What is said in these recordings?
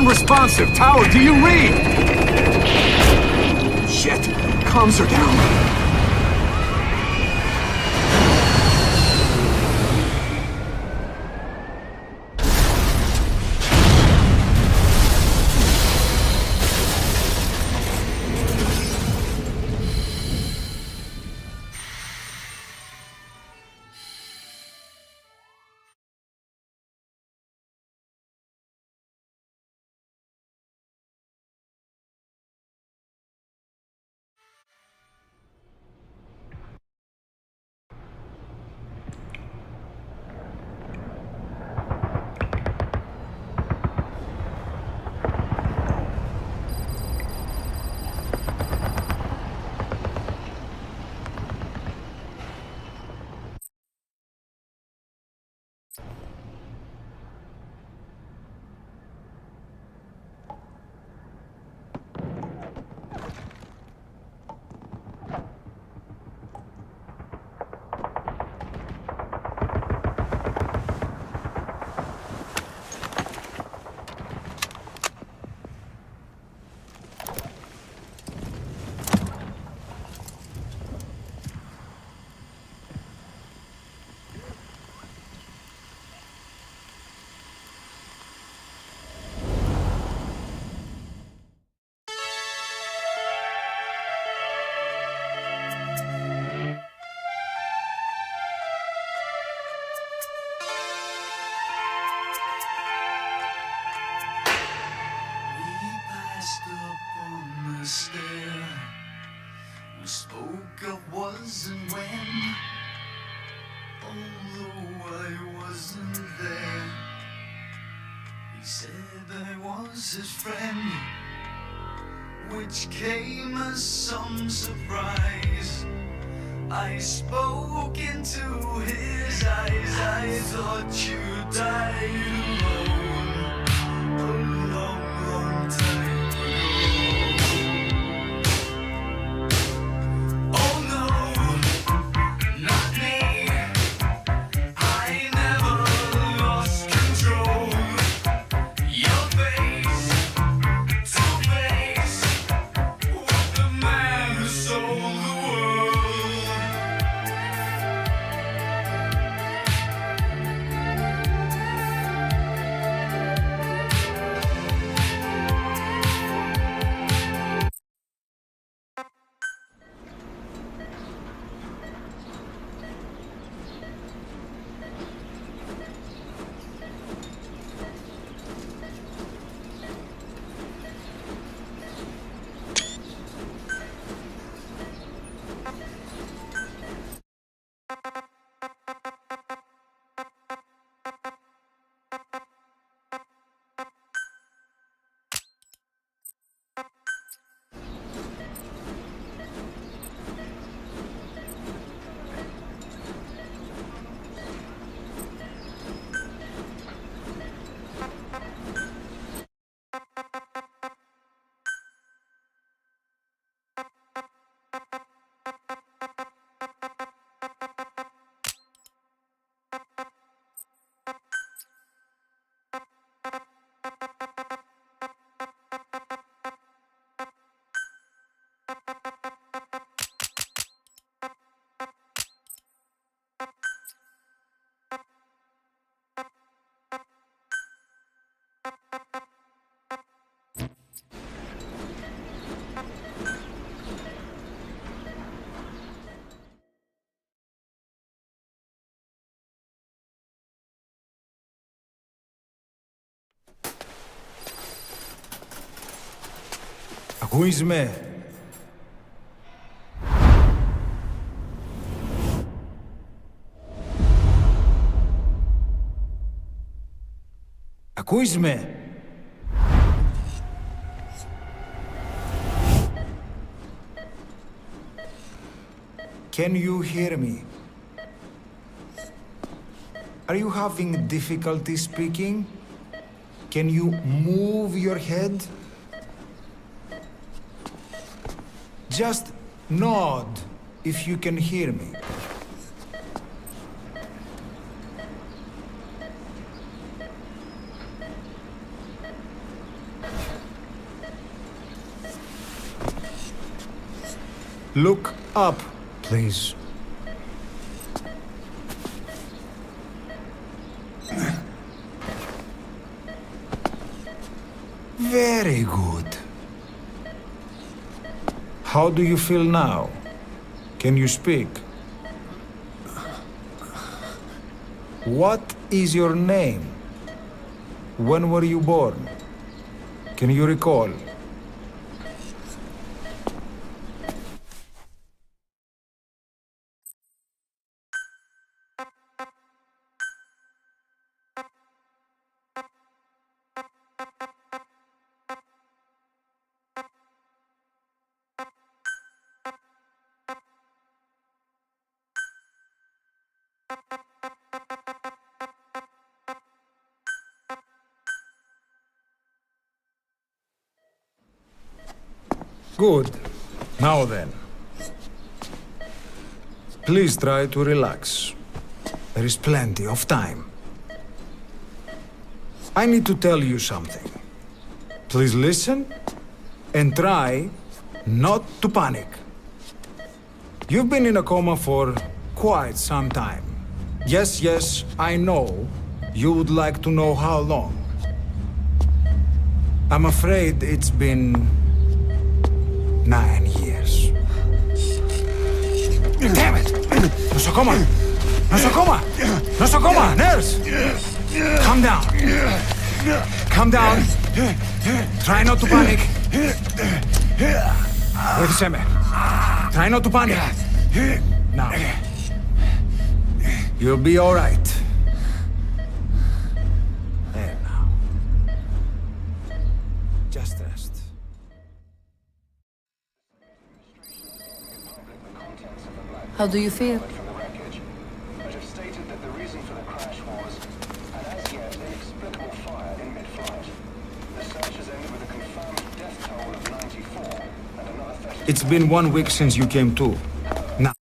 Unresponsive. Tower, do you read? Shit. Comms are down. We spoke of was and when, although I wasn't there. He said I was his friend, which came as some surprise. I spoke into his eyes. I thought you died alone a long, long time ago. Oh no, not me. I never lost control. Your face to face with the man who sold the world. Who is me? Who is me? Can you hear me? Are you having difficulty speaking? Can you move your head? Just nod if you can hear me. Look up, please. Very good. How do you feel now? Can you speak? What is your name? When were you born? Can you recall? Good. Now then. Please try to relax. There is plenty of time. I need to tell you something. Please listen and try not to panic. You've been in a coma for quite some time. Yes, I know you would like to know how long. I'm afraid it's been 9 years. Damn it! Nosocoma! Nosocoma! Nosocoma! Nurse! Calm down. Calm down. Try not to panic. Wait. Try not to panic. Now. You'll be all right. There now. Just rest. How do you feel? From the wreckage, but have stated that the reason for the crash was an as yet inexplicable fire in mid-flight. The search has ended with a confirmed death toll of 94 and another 30. It's been 1 week since you came to. Now.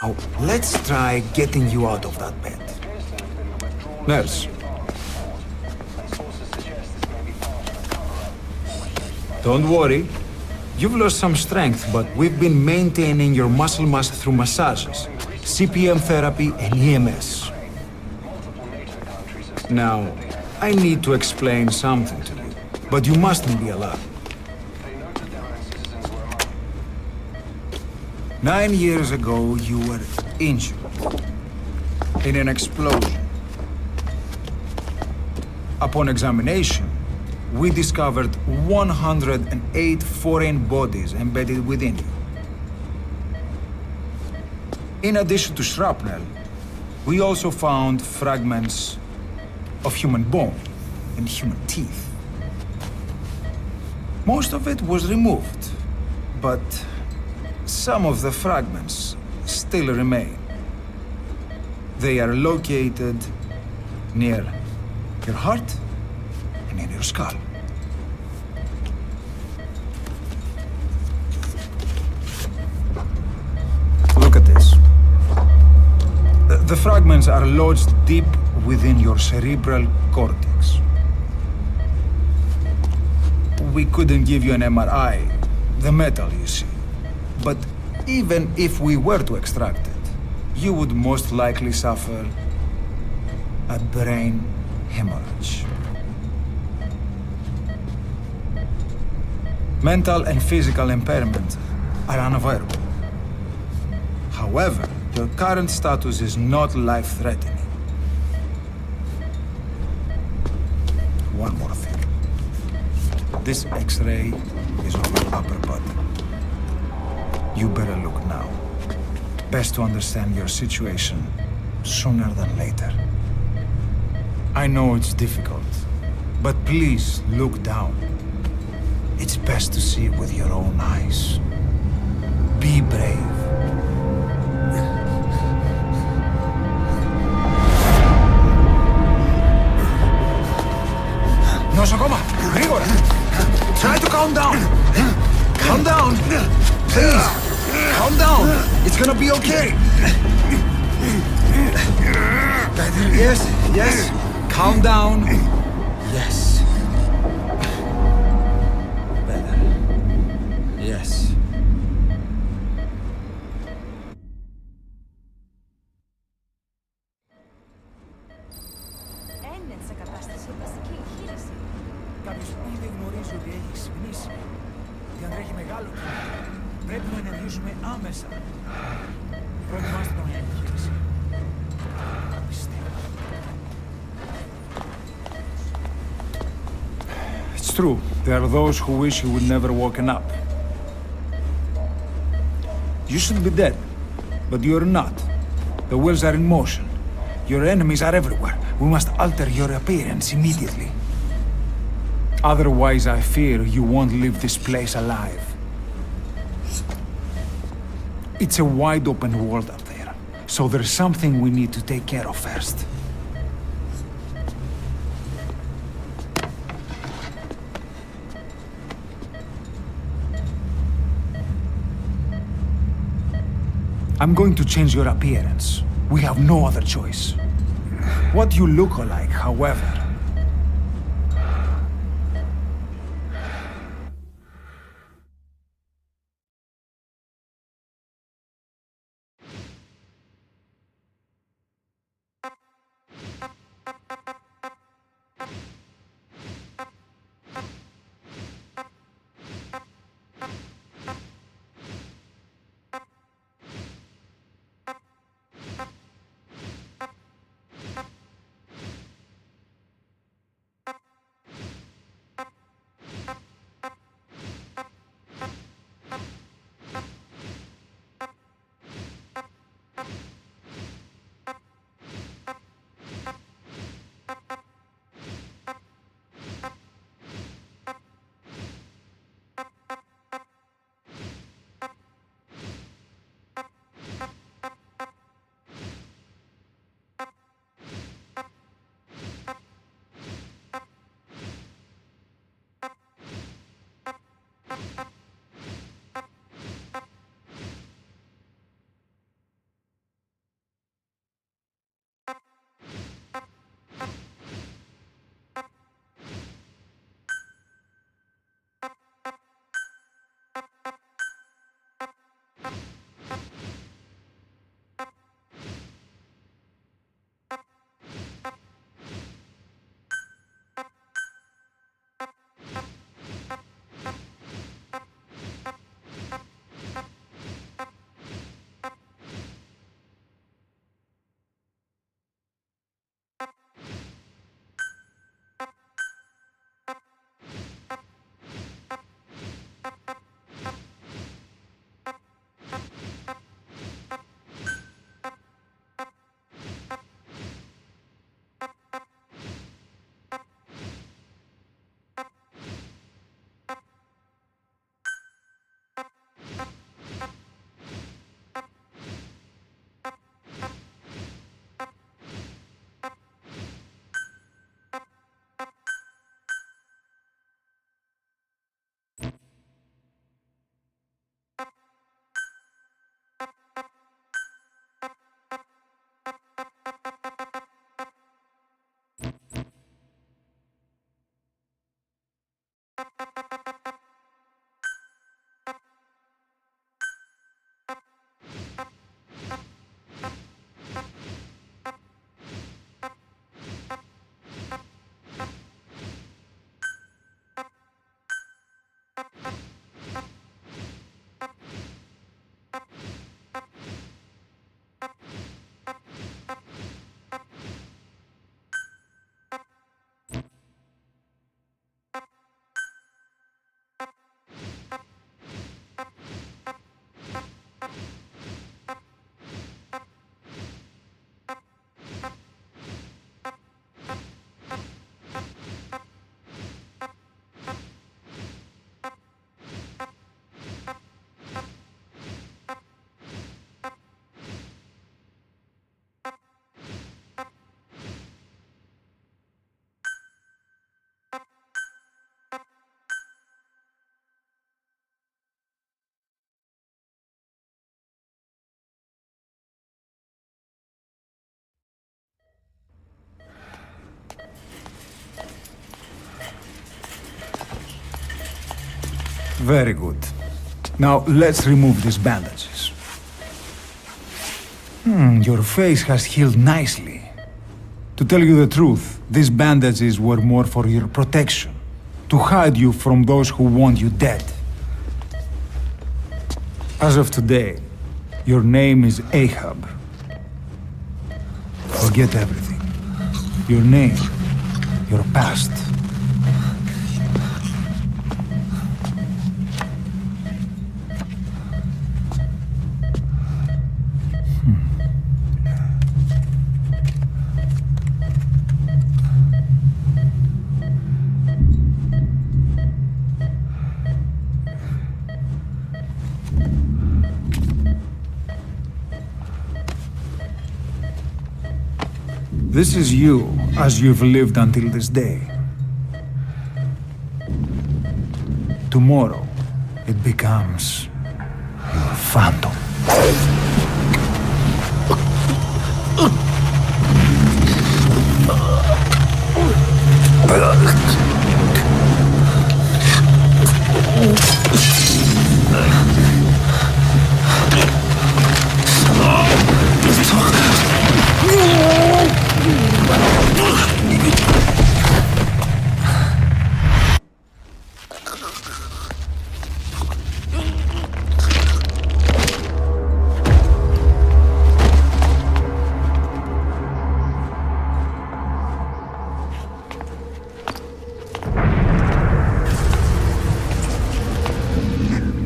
Now, let's try getting you out of that bed. Nurse. Don't worry. You've lost some strength, but we've been maintaining your muscle mass through massages, CPM therapy, and EMS. Now, I need to explain something to you, but you mustn't be alarmed. 9 years ago, you were injured in an explosion. Upon examination, we discovered 108 foreign bodies embedded within you. In addition to shrapnel, we also found fragments of human bone and human teeth. Most of it was removed, but some of the fragments still remain. They are located near your heart and in your skull. Look at this. The fragments are lodged deep within your cerebral cortex. We couldn't give you an MRI, the metal, you see. But even if we were to extract it, you would most likely suffer a brain hemorrhage. Mental and physical impairment are unavoidable. However, your current status is not life-threatening. One more thing. This X-ray is on your upper body. You better look now. Best to understand your situation sooner than later. I know it's difficult, but please look down. It's best to see with your own eyes. Be brave. Nosocoma! Grigor! Try to calm down! Calm down! Please! Calm down! It's gonna be okay. Yes, yes, Calm down. yes. Better. Yes. Είναι σε κατάσταση βασική εγχείρηση. Κάποιος ήδη γνωρίζει ότι έχει ξυπνήσει και αν τρέχει μεγάλο κίνδυνο. Πρέπει να ενεργήσουμε άμεσα. Προετοιμάστε τον για εγχείρηση. Πιστεύω. It's true. There are those who wish you would never woken up. You should be dead, but you're not. The wheels are in motion. Your enemies are everywhere. We must alter your appearance immediately. Otherwise, I fear you won't leave this place alive. It's a wide open world out there, so there's something we need to take care of first. I'm going to change your appearance. We have no other choice. What you look like, however, Very good. Now, let's remove these bandages. Your face has healed nicely. To tell you the truth, these bandages were more for your protection, to hide you from those who want you dead. As of today, your name is Ahab. Forget everything. Your name, your past. This is you, as you've lived until this day. Tomorrow, it becomes your phantom.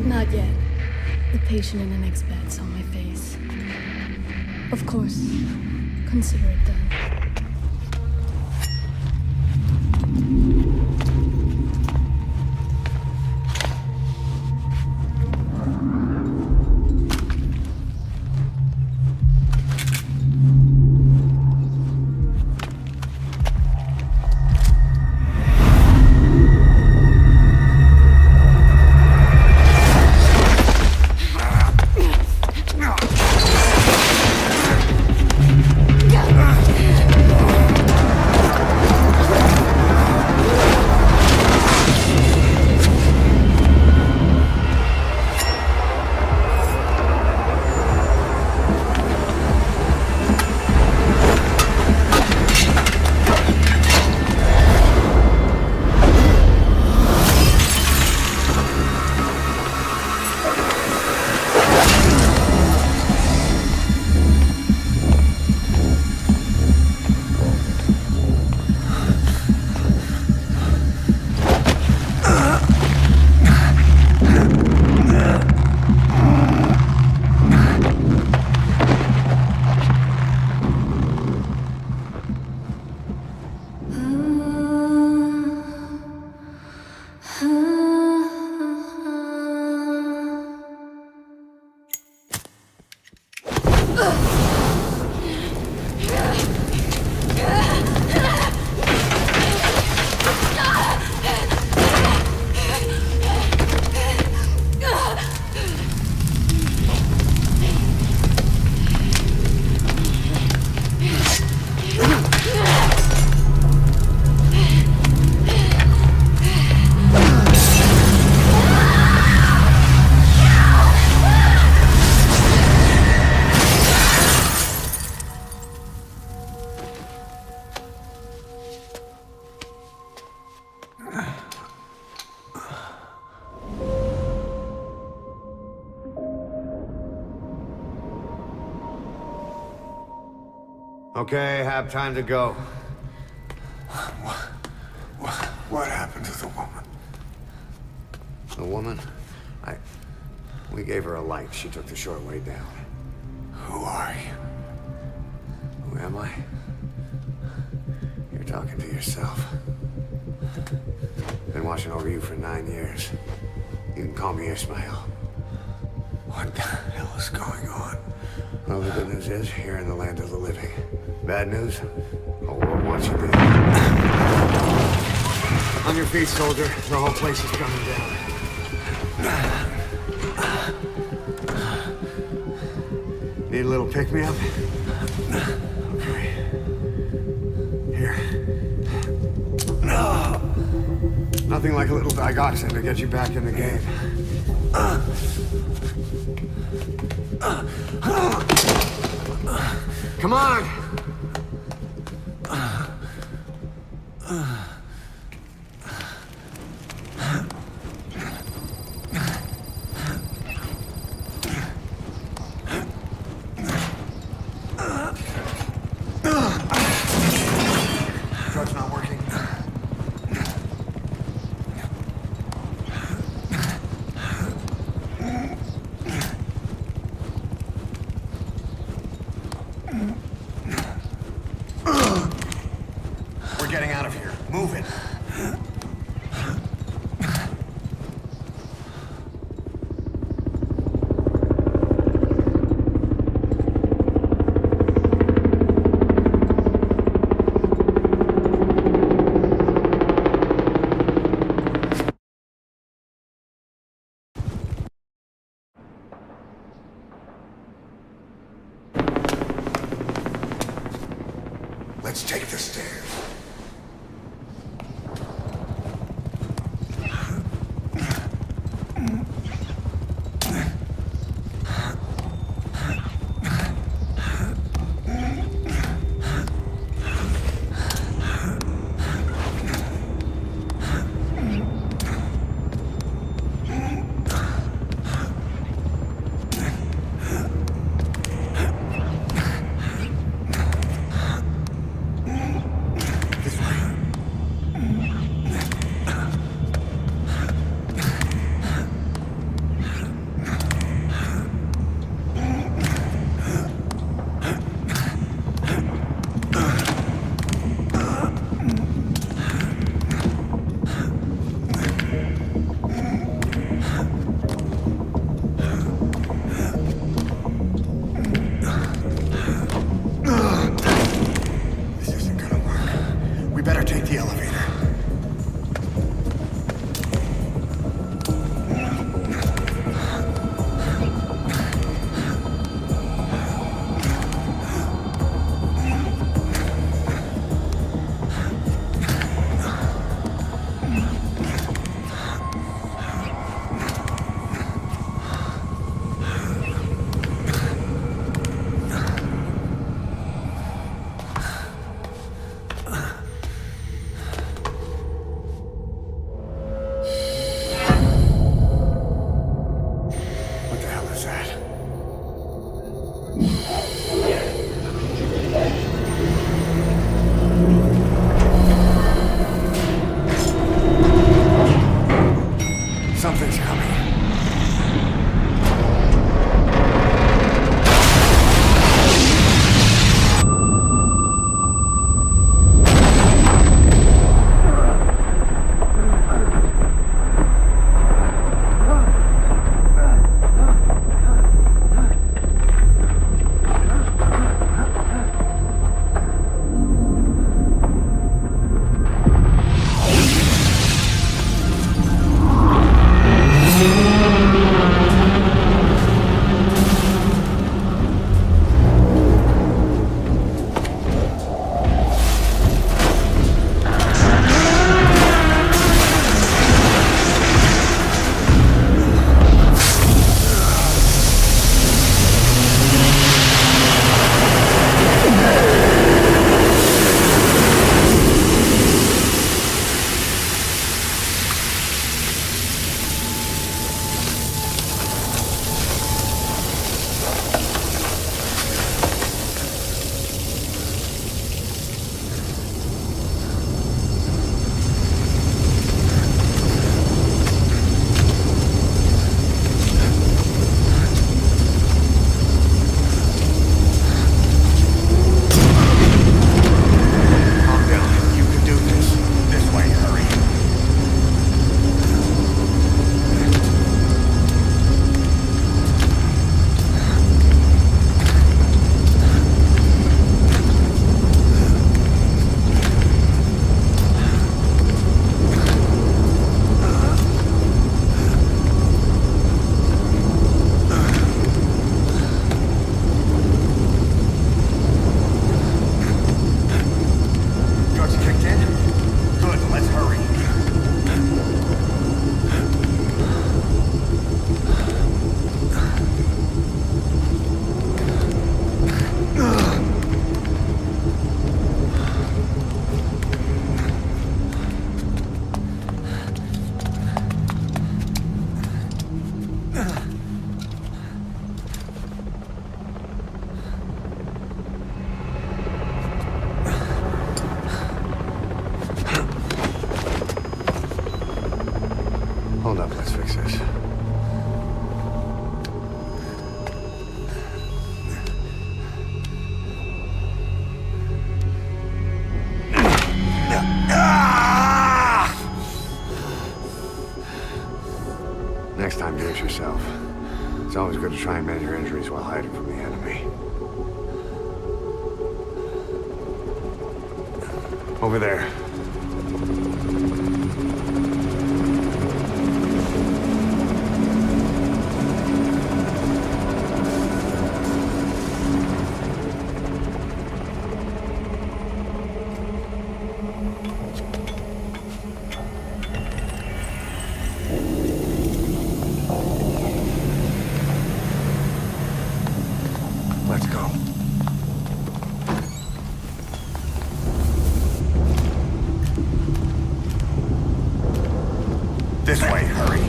Not yet. The patient in the next bed saw my face. Of course, consider it done. Okay, have time to go. What happened to the woman? The woman? We gave her a light. She took the short way down. Who are you? Who am I? You're talking to yourself. Been watching over you for 9 years. You can call me Ismail. What the hell is going on? Well, the good news is, you're in the land of the living. Bad news? The world wants you dead. On your feet, soldier. The whole place is coming down. Need a little pick-me-up? Okay. Here. Nothing like a little digoxin to get you back in the game. Come on! Drug's not working. We're getting out of here. Move it. Let's take the stairs. to try and mend your injuries while hiding from the enemy. Over there. Let's go. This way, hurry.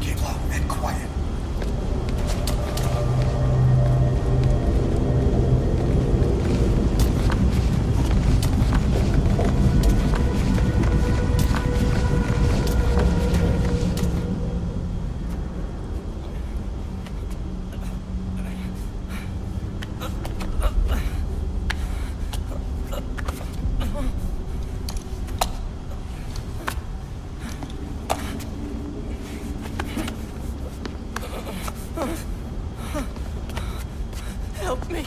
Keep low and quiet. Help me,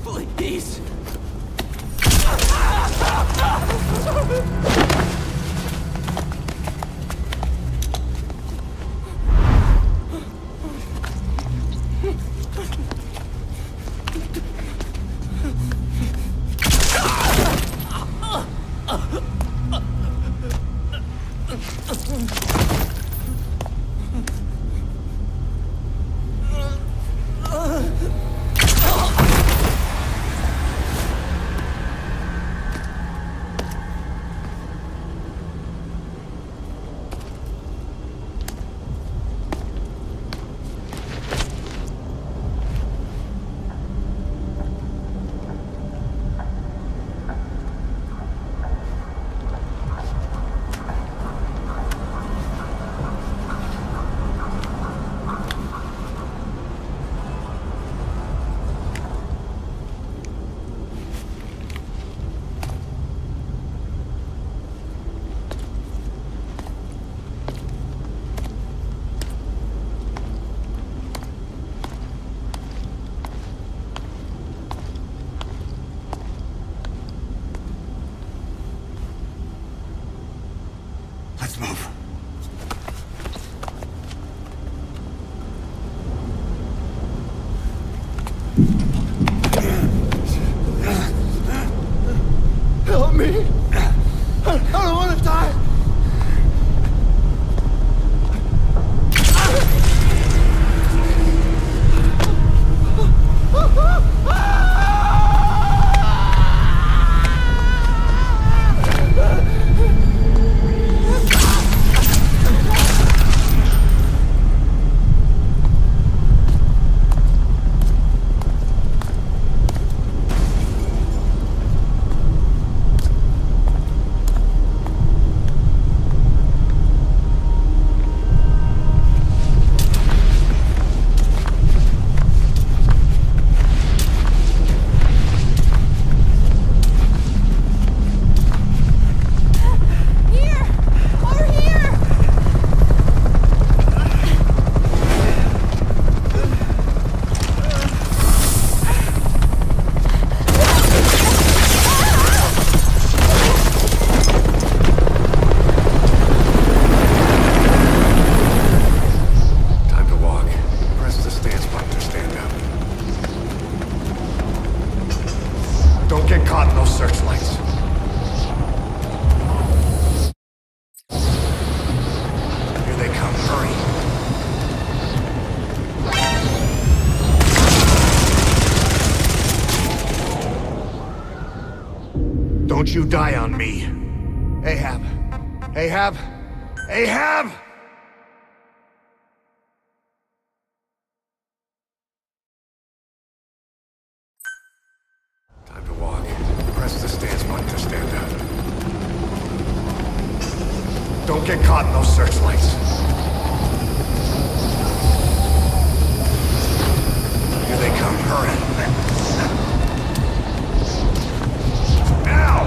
please. Let's move. Help me! I don't want to die! Get caught in those searchlights. Here they come. Hurry. Don't you die on me. Ahab. Ahab. Ahab! Time to walk. Press the stance button to stand up. Don't get caught in those searchlights. Here they come. Hurry. Now!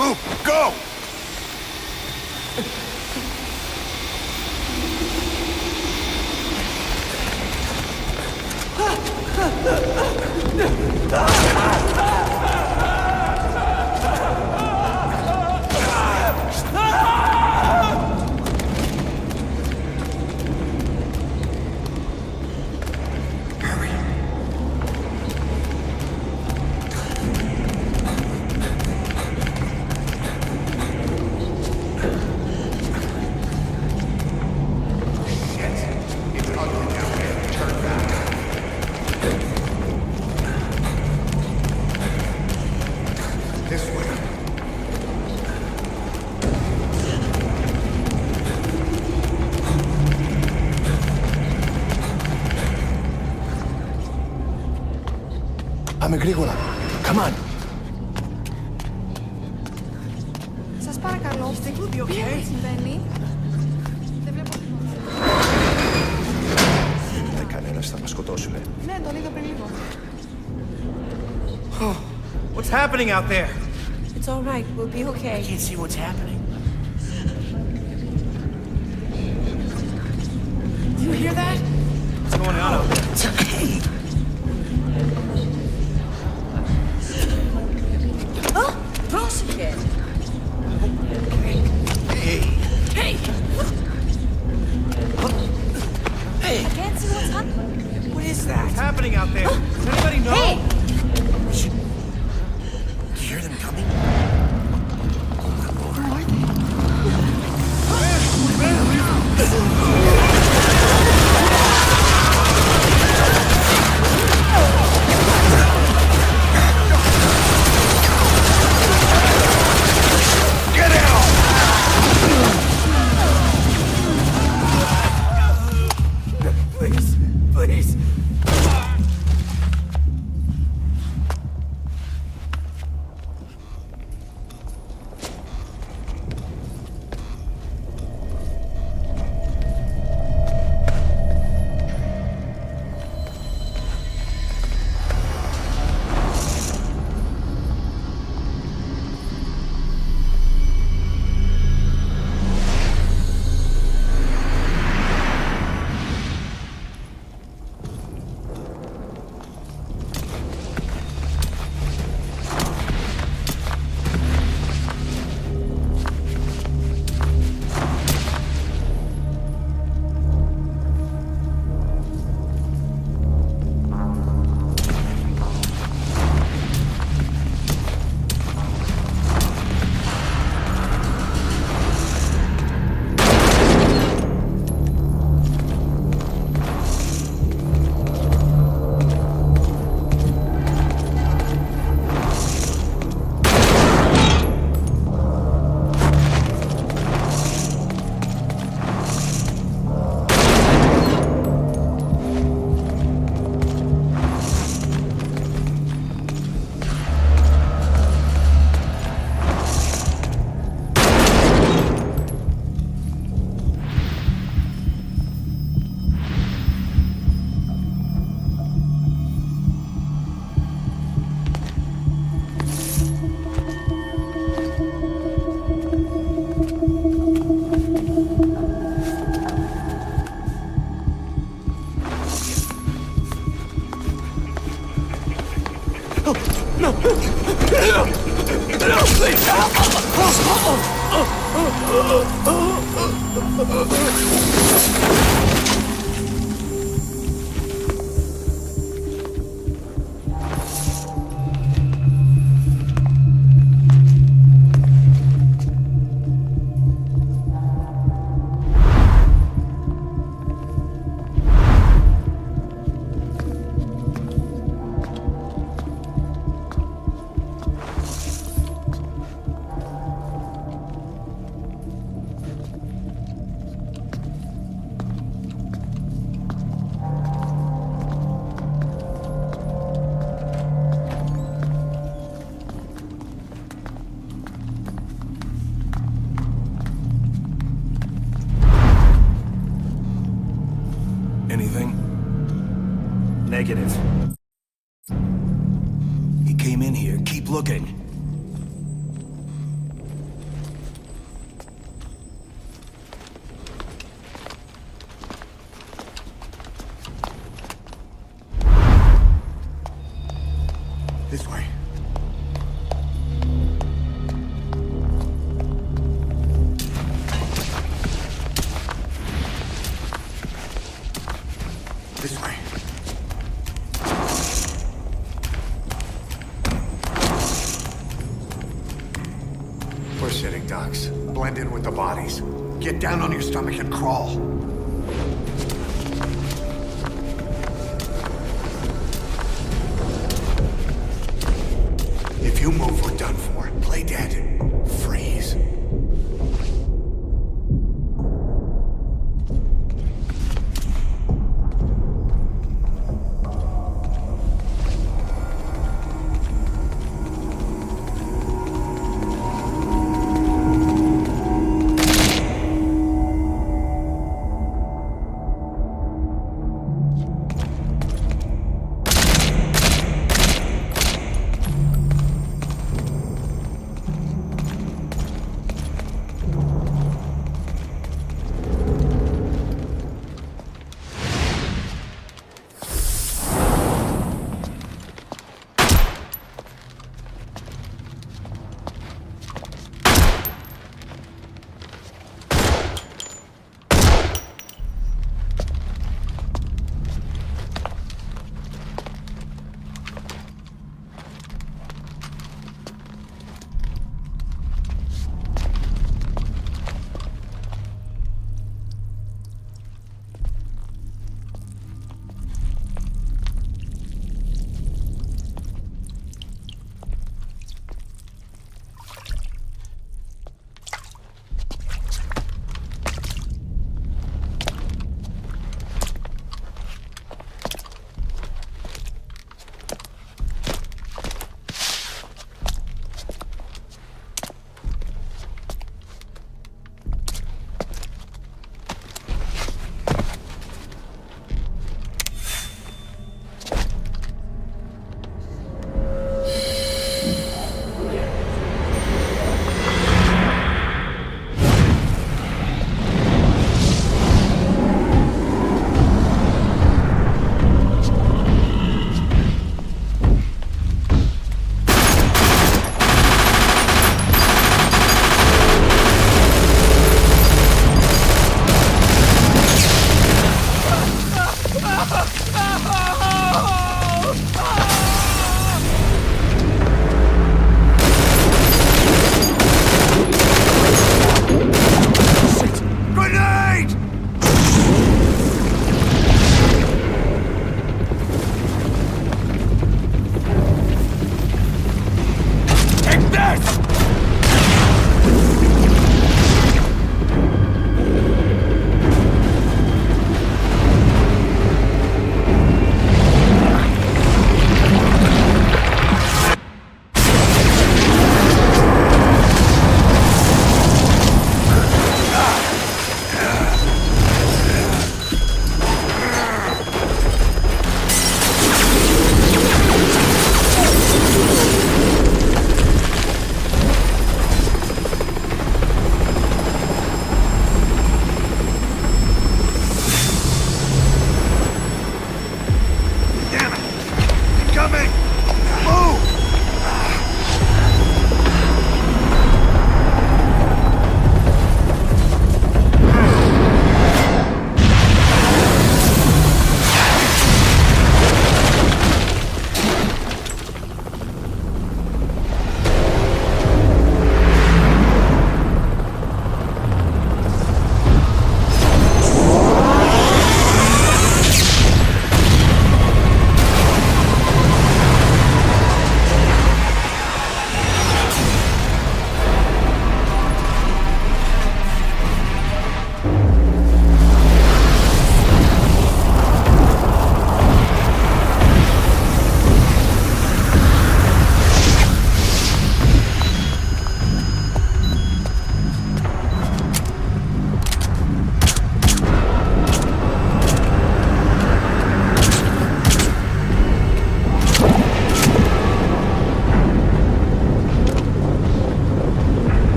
Move! Go! This way. Πάμε γρήγορα. Come on. Σας παρακαλώ. Τι συμβαίνει? Δεν βλέπω τίποτα. Δεν κανένας θα μας σκοτώσουνε. Ναι, τον είδα πριν λίγο. What's happening out there? It's all right. We'll be okay. I can't see what's happening. Do you hear that? What's going on out there? Πρόσεχε! Hey! Hey! Hey! I can't see what's happening. What is that? What's happening out there? Does anybody know? Hey! We should... Do you hear them coming? Get out! Please, please. Anything? Negative. He came in here. Keep looking. This way. We're sitting ducks. Blend in with the bodies. Get down on your stomach and crawl. If you move, we're done for. Play dead. Freeze.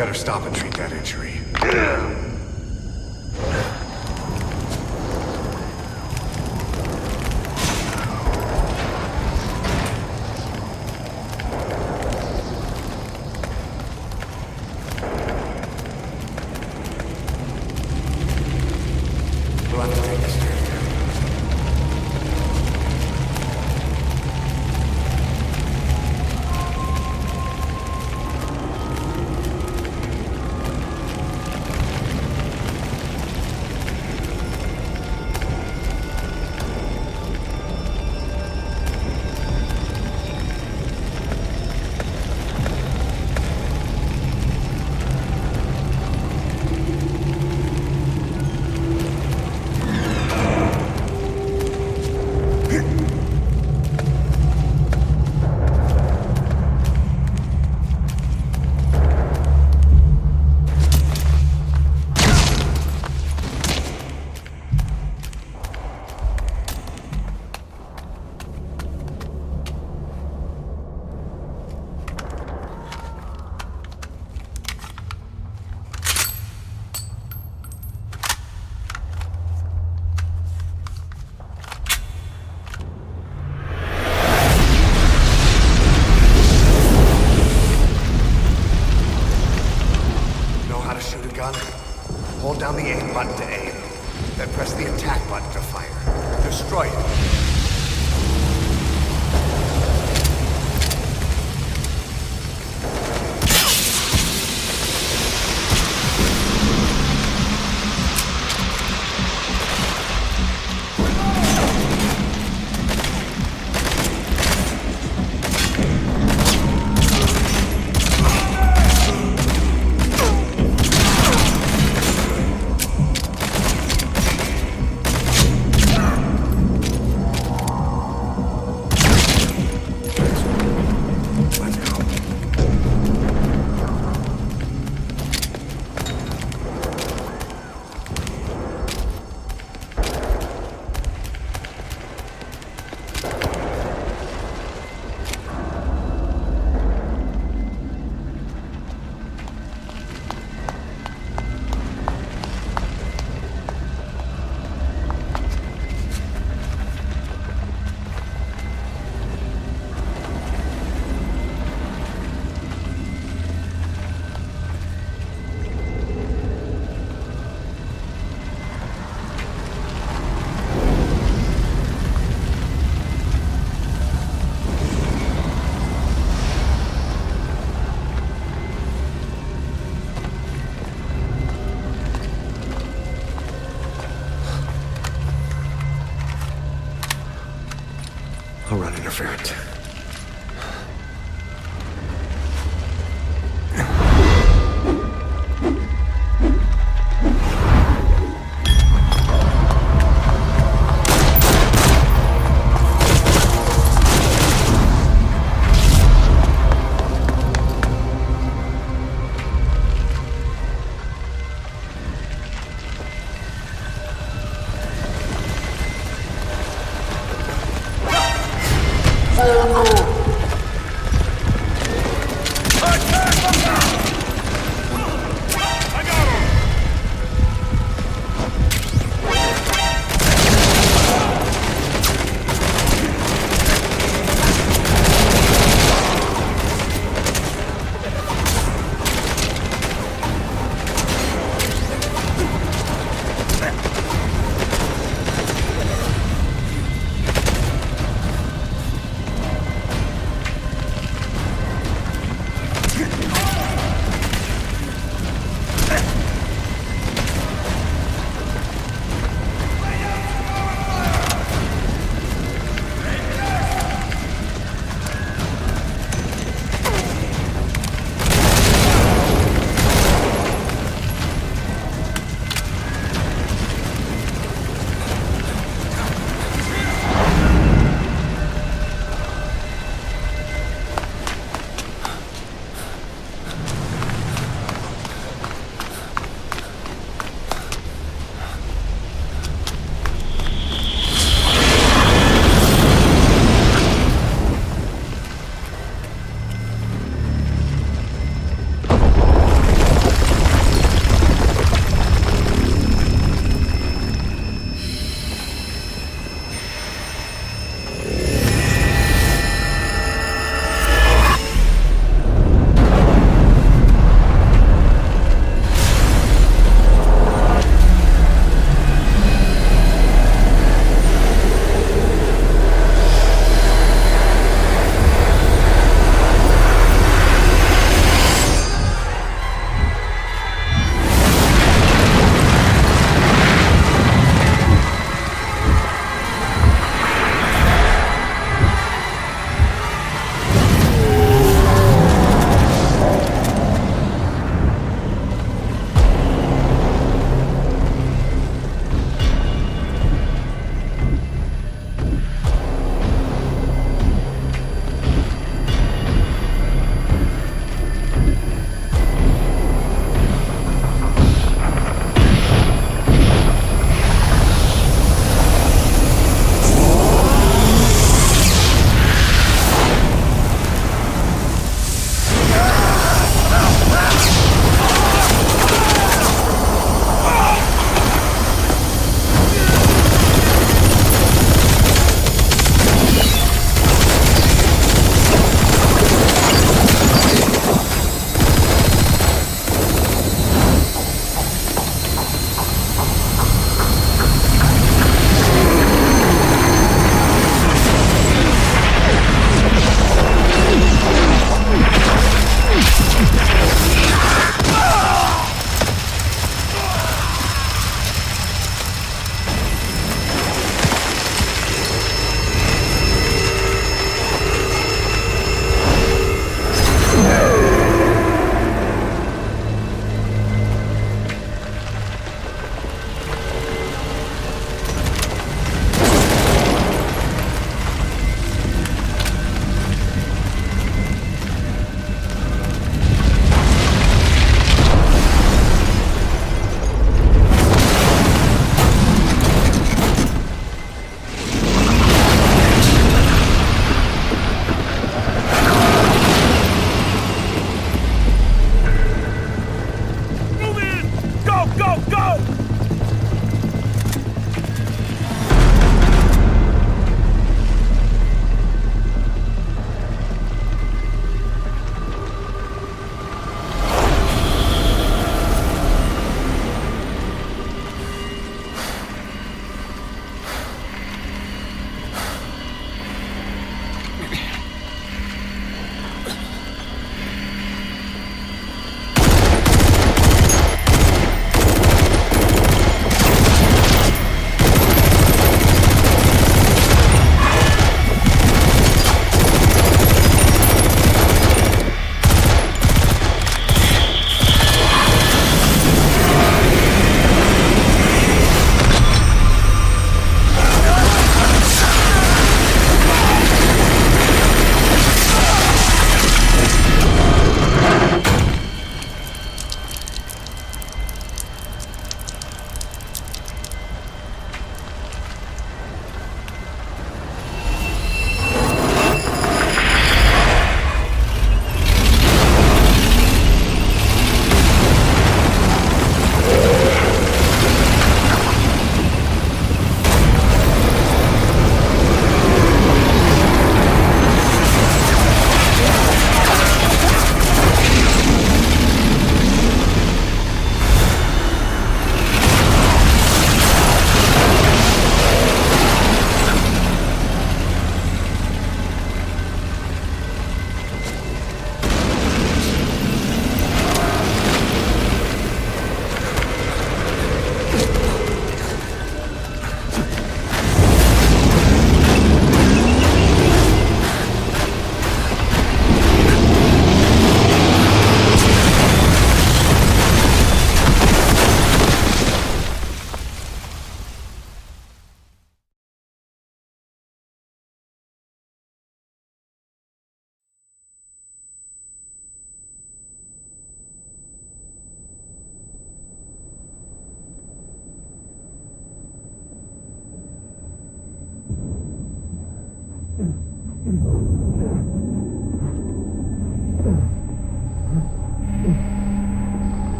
better stop and treat that injury. We'll have to take this stairs down. Hold down the aim button to aim, then press the attack button to fire. Destroy it. I'll run interference.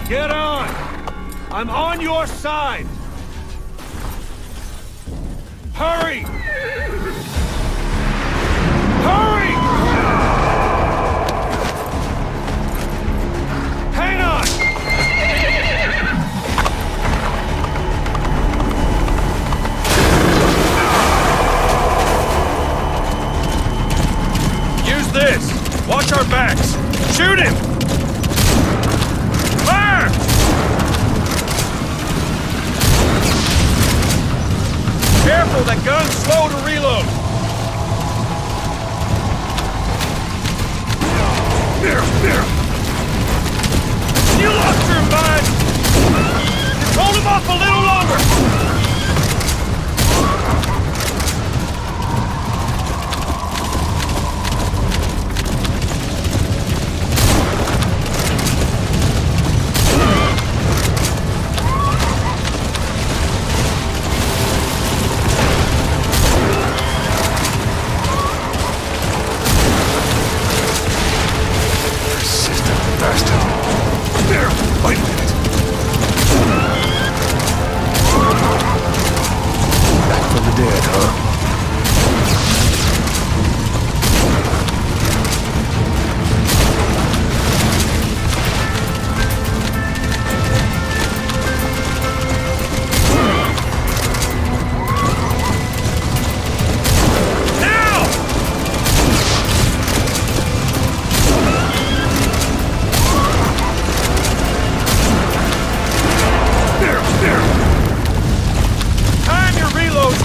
Get on! I'm on your side! Hurry! Hurry! Hang on! Use this! Watch our backs! Shoot him! Fire! Careful, that gun's slow to reload! You lost your mind! Just hold him off a little longer! Wait a minute. Back from the dead, huh?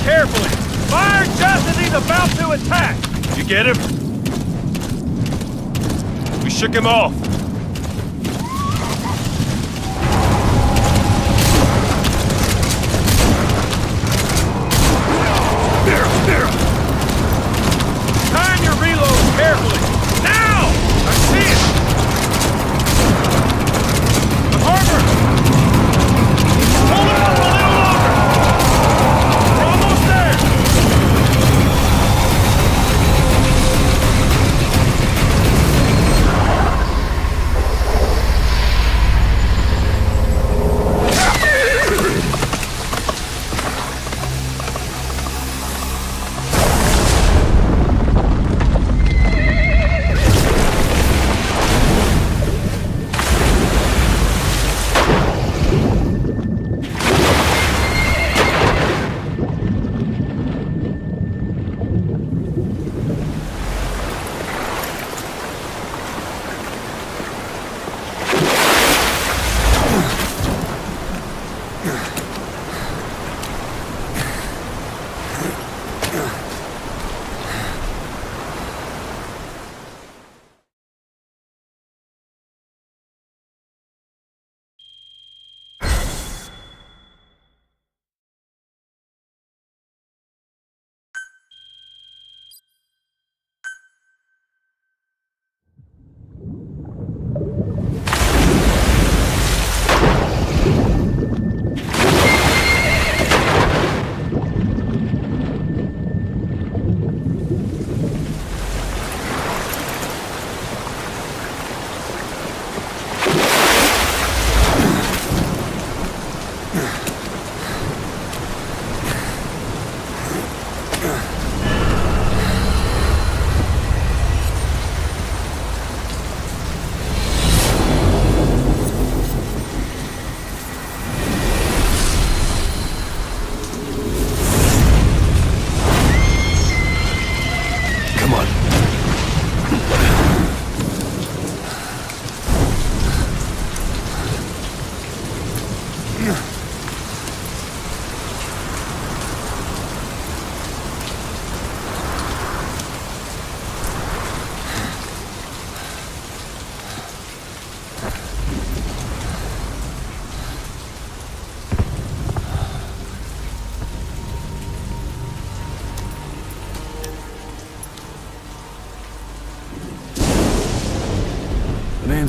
Carefully! Fire just as he's about to attack! You get him? We shook him off. Time your reloads carefully! Now! I see it! The harbor! Hold it up a little longer! We're almost there!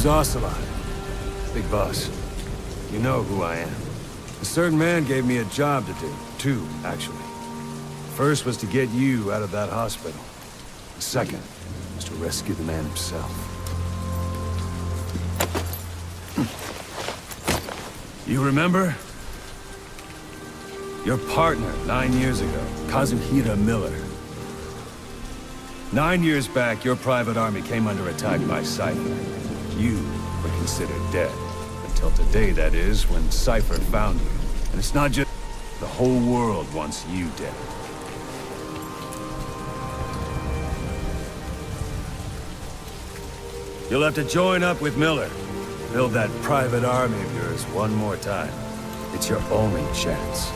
name's Ocelot. Big boss. You know who I am. A certain man gave me a job to do. Two, actually. First was to get you out of that hospital. The second was to rescue the man himself. You remember? Your partner 9 years ago, Kazuhira Miller. 9 years back, your private army came under attack by Cypher. You were considered dead. Until today, that is, when Cypher found you. And it's not just... the whole world wants you dead. You'll have to join up with Miller. Build that private army of yours one more time. It's your only chance.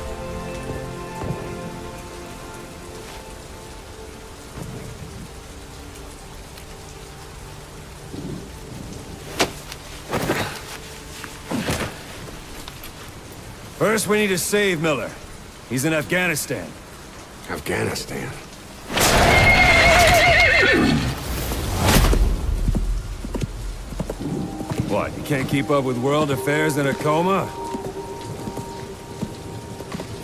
First, we need to save Miller. He's in Afghanistan. Afghanistan. What, you can't keep up with world affairs in a coma?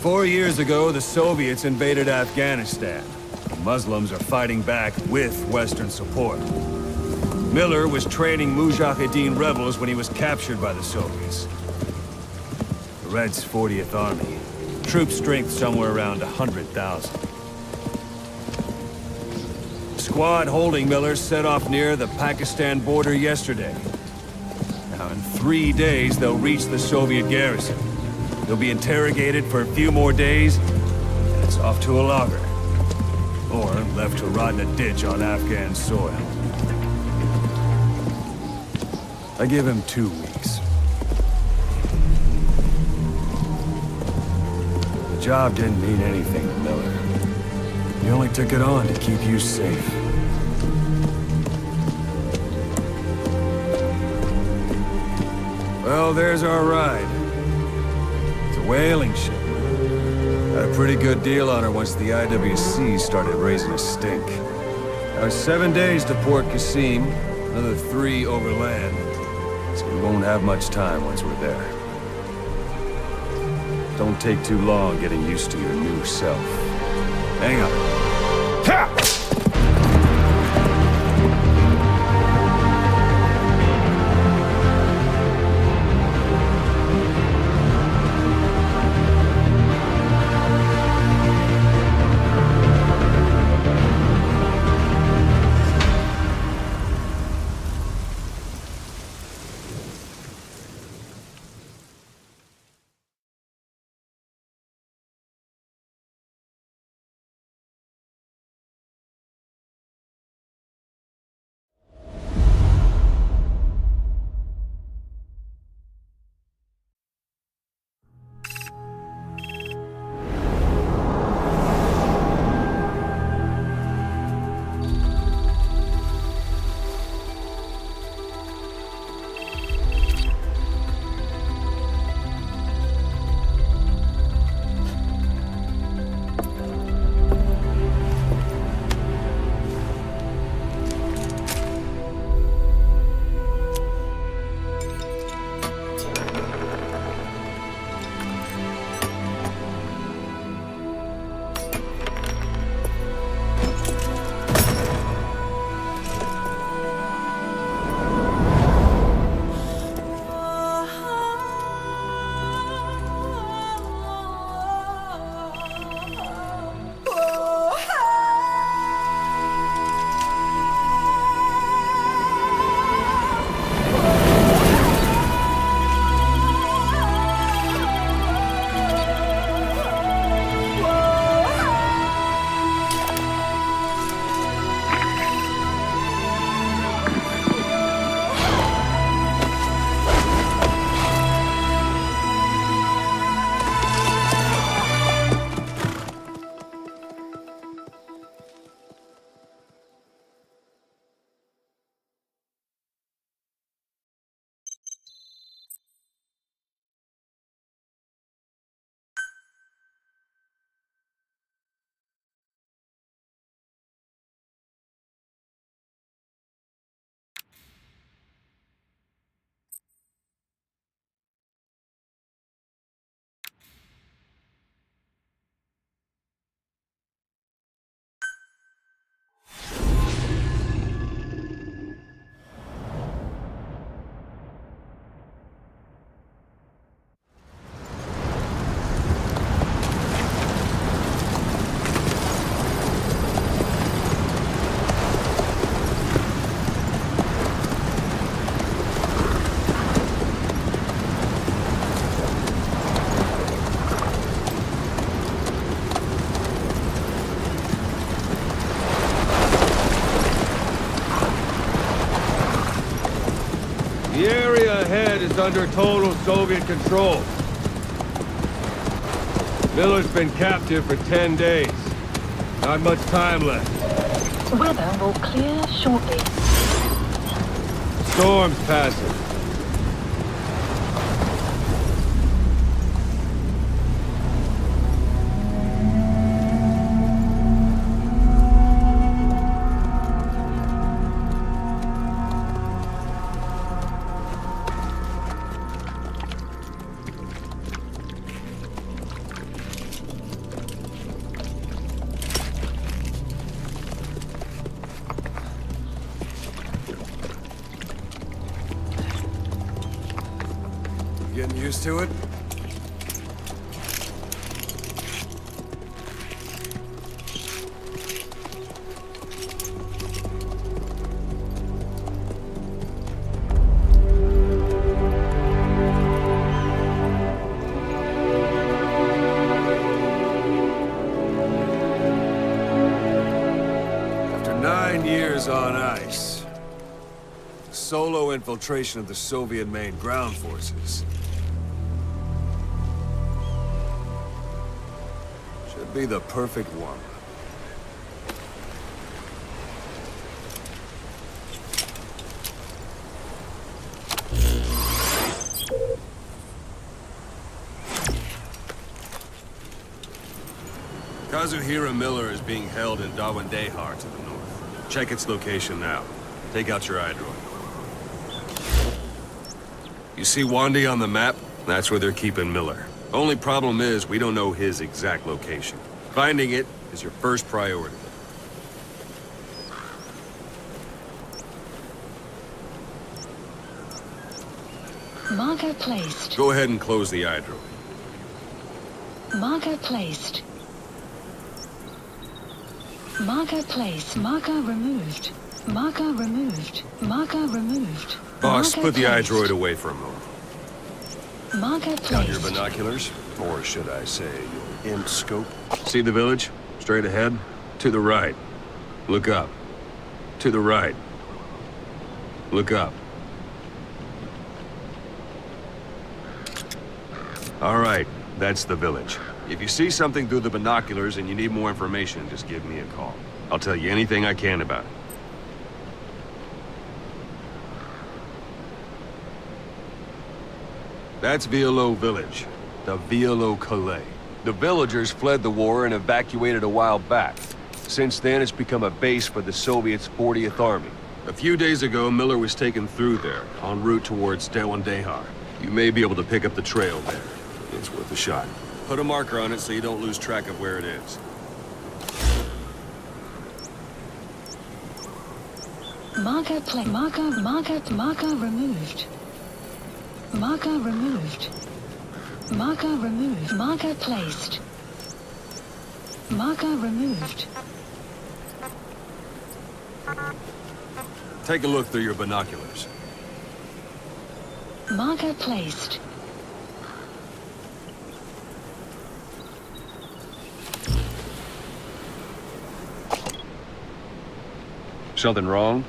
4 years ago, the Soviets invaded Afghanistan. The Muslims are fighting back with Western support. Miller was training Mujahideen rebels when he was captured by the Soviets. The Reds' 40th Army. Troop strength somewhere around 100,000. The squad holding Miller set off near the Pakistan border yesterday. Now, in 3 days, they'll reach the Soviet garrison. They'll be interrogated for a few more days, and it's off to a lager. Or left to rot in a ditch on Afghan soil. I give him 2 weeks. The job didn't mean anything to Miller. He only took it on to keep you safe. Well, there's our ride. It's a whaling ship. Had a pretty good deal on her once the IWC started raising a stink. Now, 7 days to Port Qasim, another 3 overland. So we won't have much time once we're there. Don't take too long getting used to your new self. Hang on. Ha! is under total Soviet control. Miller's been captive for 10 days. Not much time left. Weather will clear shortly. Storm's passing. Getting used to it? After 9 years on ice, solo infiltration of the Soviet main ground forces. Should be the perfect one. Kazuhira Miller is being held in Dawandehar to the north. Check its location now. Take out your iDroid. You see Wandi on the map? That's where they're keeping Miller. Only problem is, we don't know his exact location. Finding it is your first priority. Marker placed. Go ahead and close the iDroid. Marker placed. Marker placed. Marker removed. Marker removed. Marker removed. Boss, Marker put the placed. iDroid away for a moment. Marker Got your placed. binoculars? Or should I say, your imp scope? See the village? Straight ahead? To the right. Look up. To the right. Look up. All right, that's the village. If you see something through the binoculars and you need more information, just give me a call. I'll tell you anything I can about it. That's Violo Village, the Violo Calais. The villagers fled the war and evacuated a while back. Since then, it's become a base for the Soviets' 40th Army. A few days ago, Miller was taken through there, en route towards Dawandehar. You may be able to pick up the trail there. It's worth a shot. Put a marker on it so you don't lose track of where it is. Marker play. Marker removed. Marker removed. Marker removed. Marker placed. Marker removed. Take a look through your binoculars. Marker placed. Something wrong?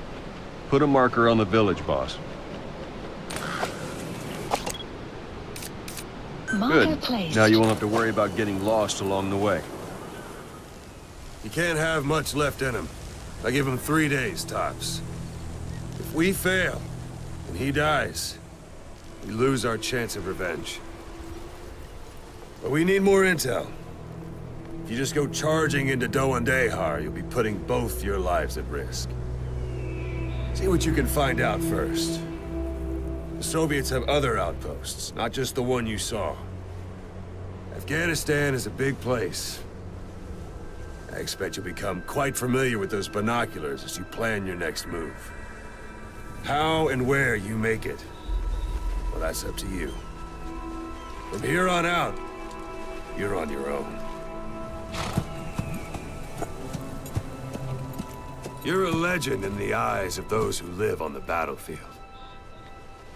Put a marker on the village, boss. Marker Good. placed. Now you won't have to worry about getting lost along the way. He can't have much left in him. I give him 3 days, tops. If we fail, and he dies, we lose our chance of revenge. But we need more intel. If you just go charging into Dawandehar, you'll be putting both your lives at risk. See what you can find out first. The Soviets have other outposts, not just the one you saw. Afghanistan is a big place. I expect you'll become quite familiar with those binoculars as you plan your next move. How and where you make it, well, that's up to you. From here on out, you're on your own. You're a legend in the eyes of those who live on the battlefield.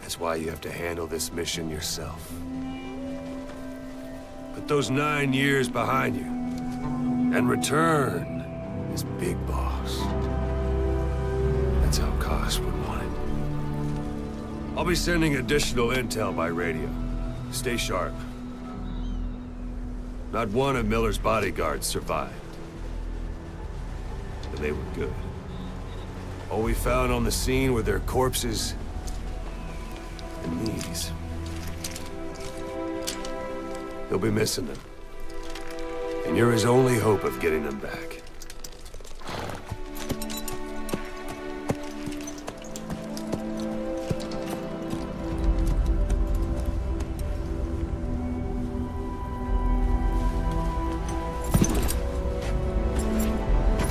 That's why you have to handle this mission yourself. Put those 9 years behind you, and return as Big Boss. That's how Koss would want it. I'll be sending additional intel by radio. Stay sharp. Not one of Miller's bodyguards survived. But they were good. All we found on the scene were their corpses and these. He'll be missing them. And you're his only hope of getting them back.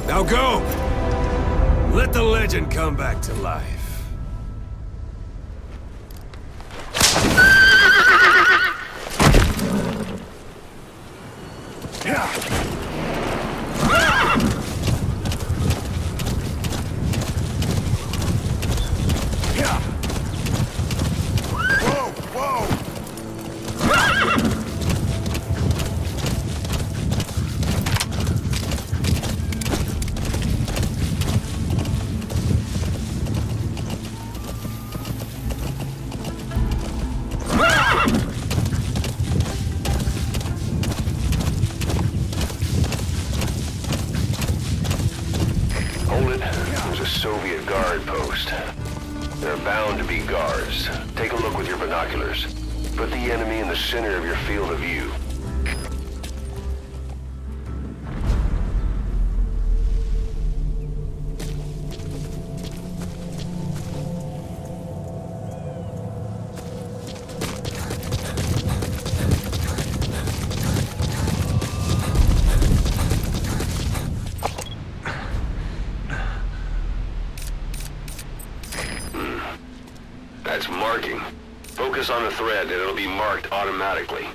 Now go! Let the legend come back to life. Soviet guard post. There are bound to be guards. Take a look with your binoculars. Put the enemy in the center of your field of view. That's marking. Focus on the thread and it'll be marked automatically.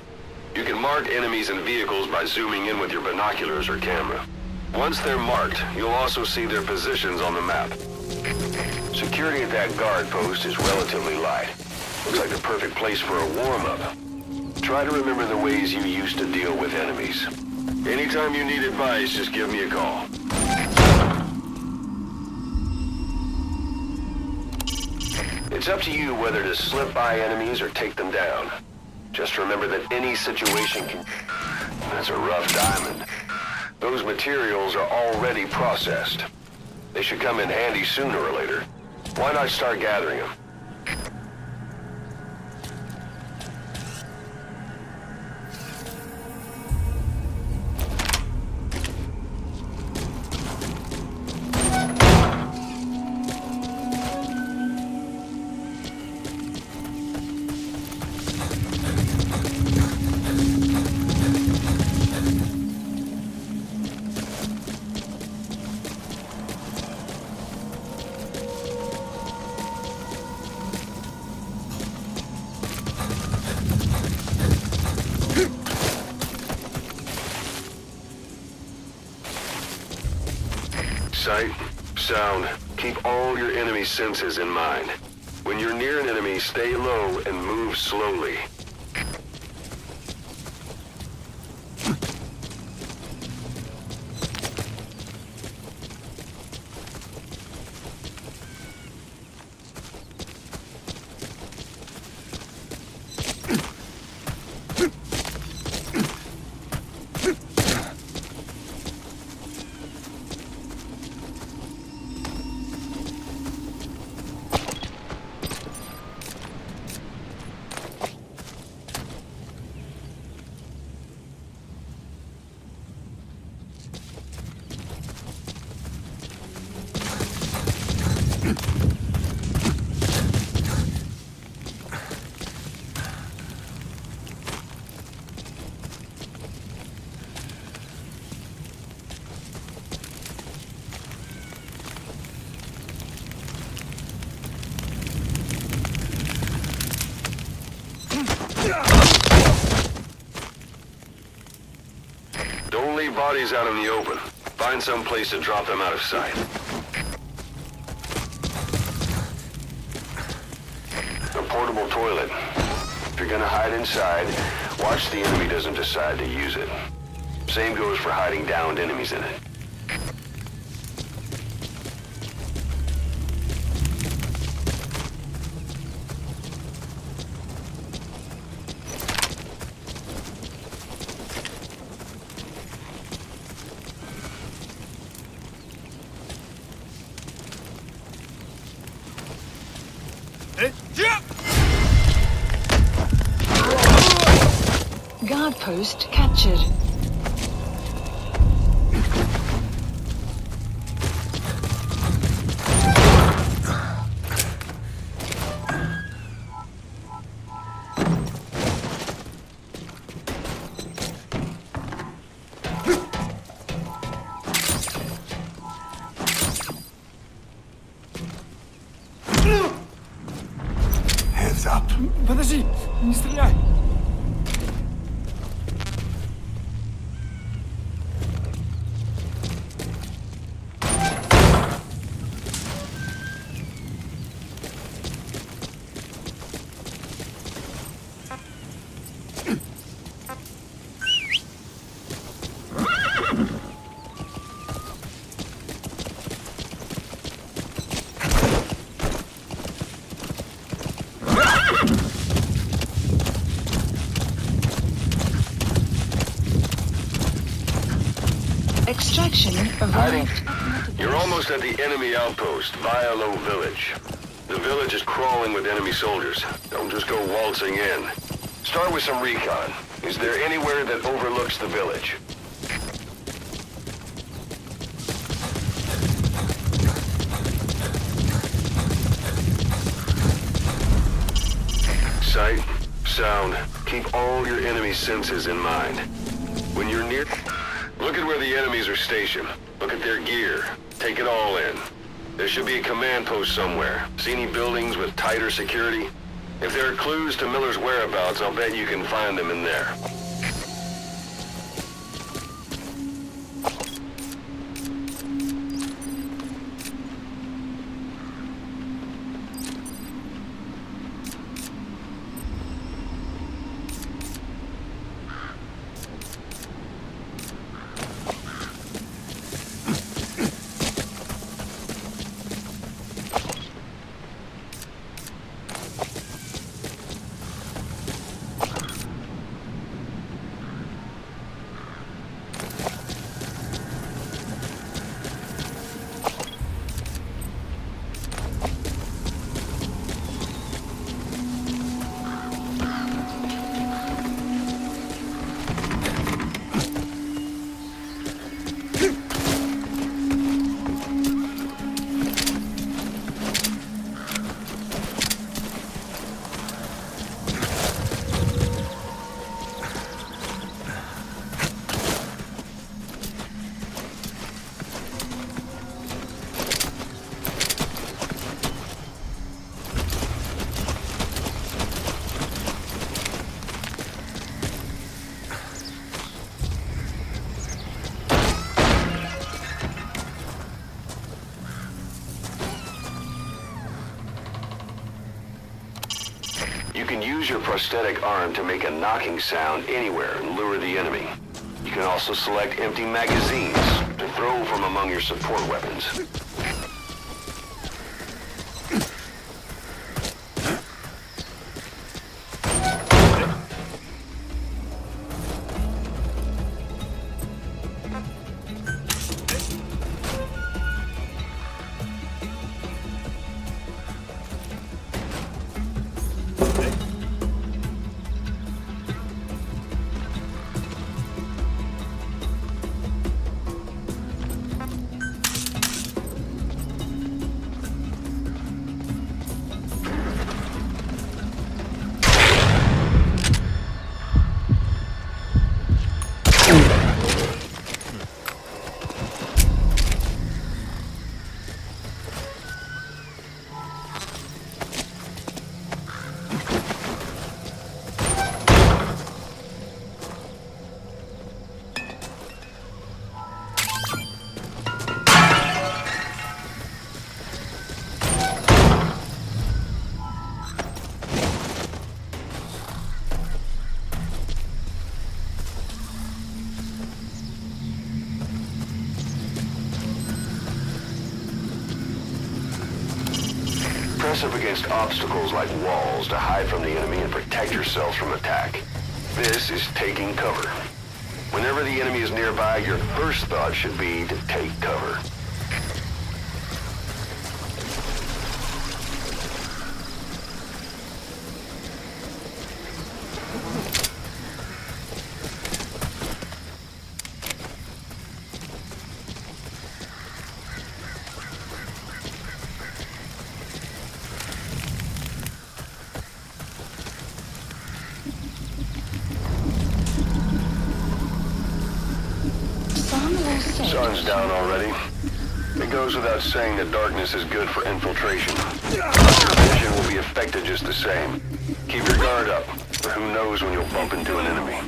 You can mark enemies and vehicles by zooming in with your binoculars or camera. Once they're marked, you'll also see their positions on the map. Security at that guard post is relatively light. Looks like the perfect place for a warm-up. Try to remember the ways you used to deal with enemies. Anytime you need advice, just give me a call. It's up to you whether to slip by enemies or take them down. Just remember that any situation can... That's a rough diamond. Those materials are already processed. They should come in handy sooner or later. Why not start gathering them? Sight, sound, keep all your enemy senses in mind. When you're near an enemy, stay low and move slowly. Don't leave bodies out in the open. Find some place to drop them out of sight. A portable toilet. If you're gonna hide inside, watch the enemy doesn't decide to use it. Same goes for hiding downed enemies in it. guard post captured. Hands up. Подожди, не стреляй. Extraction Hiding. arrived. You're almost at the enemy outpost, Vialo Village. The village is crawling with enemy soldiers. Don't just go waltzing in. Start with some recon. Is there anywhere that overlooks the village? Sight, sound, keep all your enemy senses in mind. When you're near... Look at where the enemies are stationed. Look at their gear. Take it all in. There should be a command post somewhere. See any buildings with tighter security? If there are clues to Miller's whereabouts, I'll bet you can find them in there. You can use your prosthetic arm to make a knocking sound anywhere and lure the enemy. You can also select empty magazines to throw from among your support weapons. Press up against obstacles like walls to hide from the enemy and protect yourselves from attack. This is taking cover. Whenever the enemy is nearby, your first thought should be to take cover. sun's down already. It goes without saying that darkness is good for infiltration. Your vision will be affected just the same. Keep your guard up, for who knows when you'll bump into an enemy.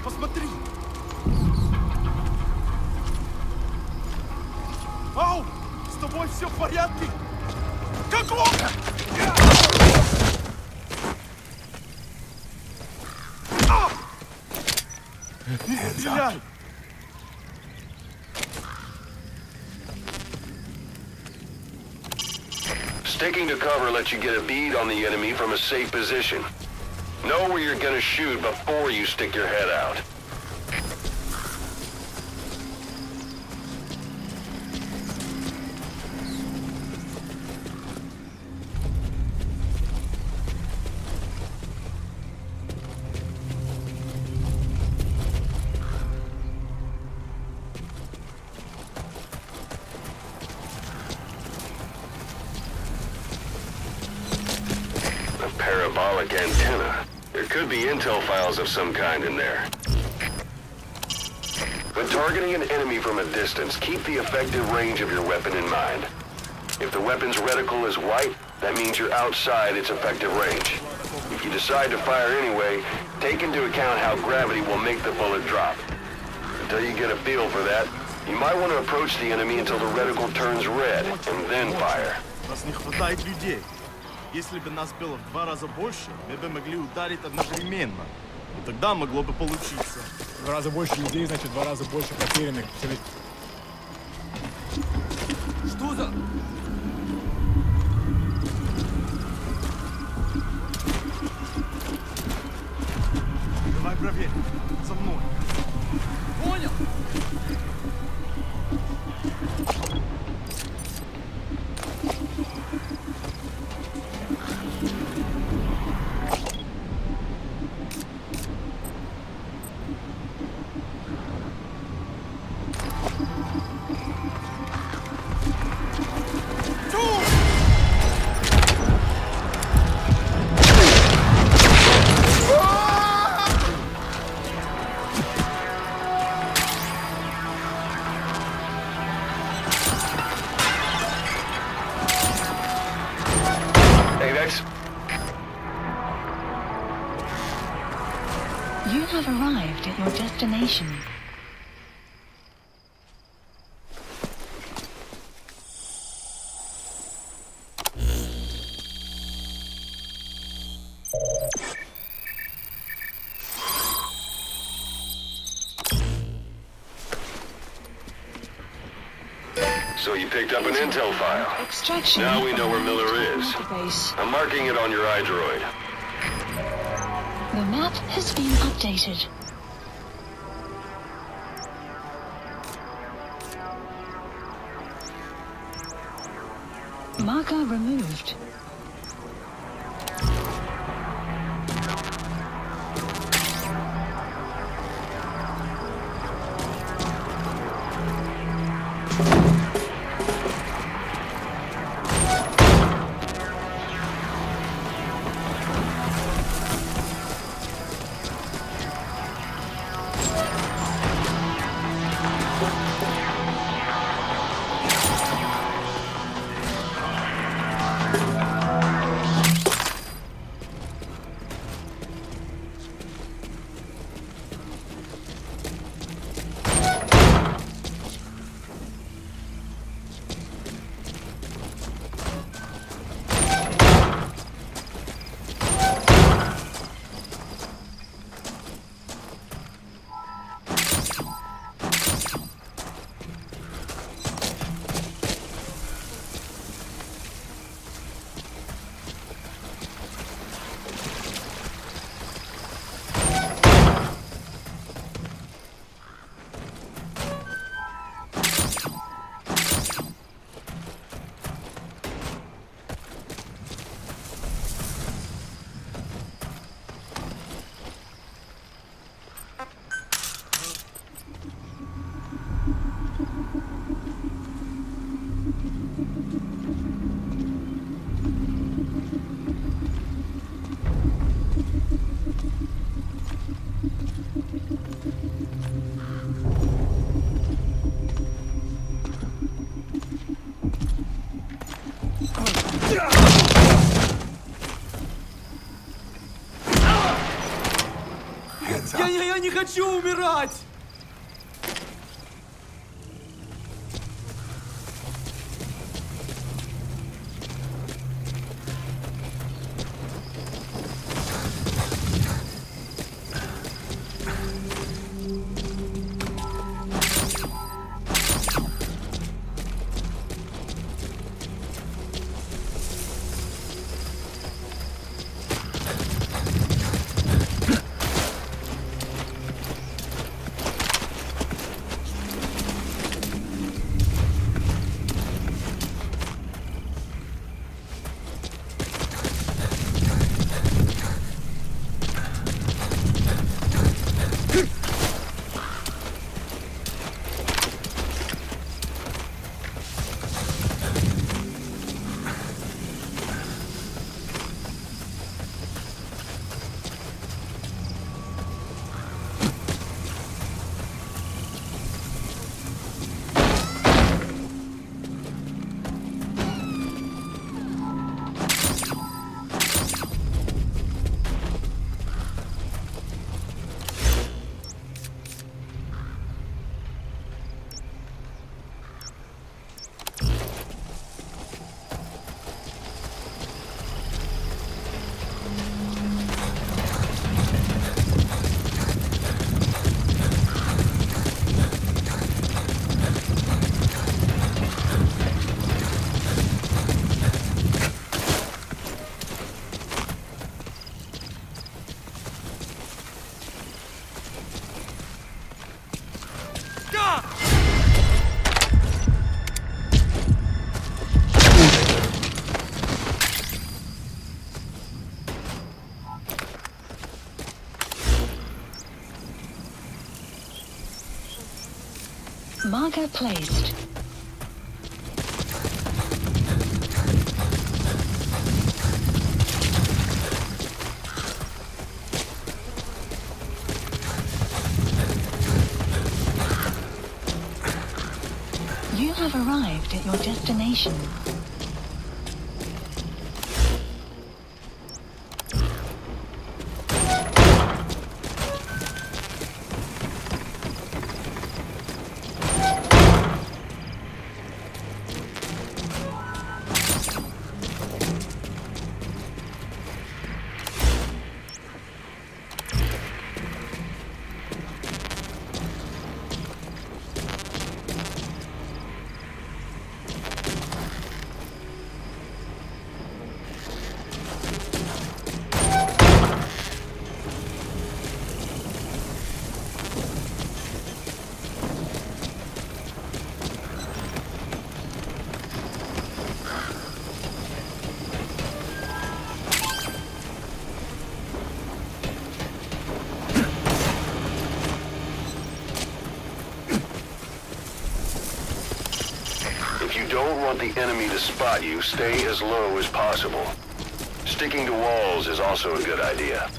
Посмотри! Ау! С тобой все в порядке? Как он? Не стреляй! Sticking to cover lets you get a bead on the enemy from a safe position. Know where you're gonna shoot before you stick your head out. A parabolic antenna. There could be intel files of some kind in there. When targeting an enemy from a distance, keep the effective range of your weapon in mind. If the weapon's reticle is white, that means you're outside its effective range. If you decide to fire anyway, take into account how gravity will make the bullet drop. Until you get a feel for that, you might want to approach the enemy until the reticle turns red, and then fire. Нас не хватает людей. Если бы нас было в 2 раза больше, мы бы могли ударить одновременно. И тогда могло бы получиться. В 2 раза больше людей, значит, в 2 раза больше потерянных. Что за... Давай проверим. За мной. Понял? You have arrived at your destination. So you picked up an intel file. Extraction. Now we know where Miller is. Database. I'm marking it on your iDroid. The map has been updated. Marker removed. хочу умирать! Marker placed. You have arrived at your destination. If you don't want the enemy to spot you, stay as low as possible. Sticking to walls is also a good idea.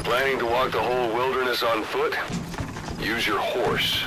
Planning to walk the whole wilderness on foot? Use your horse.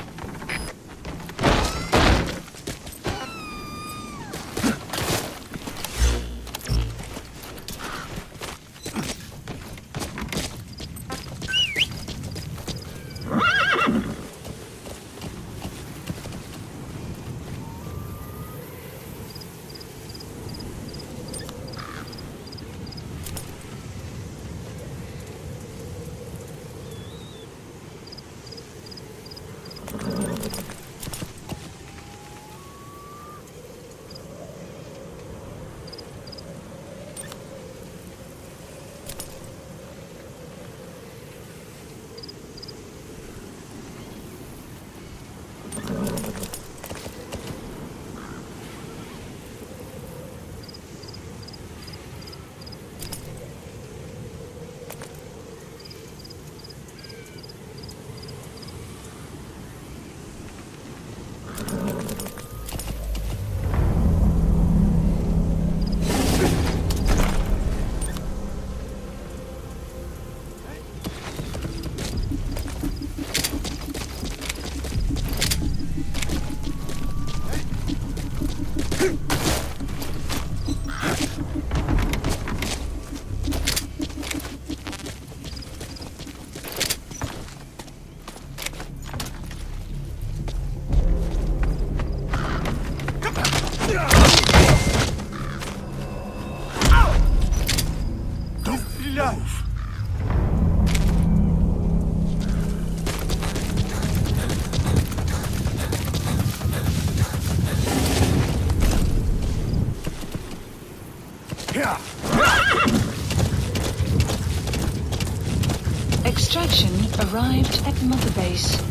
Extraction arrived at Mother Base.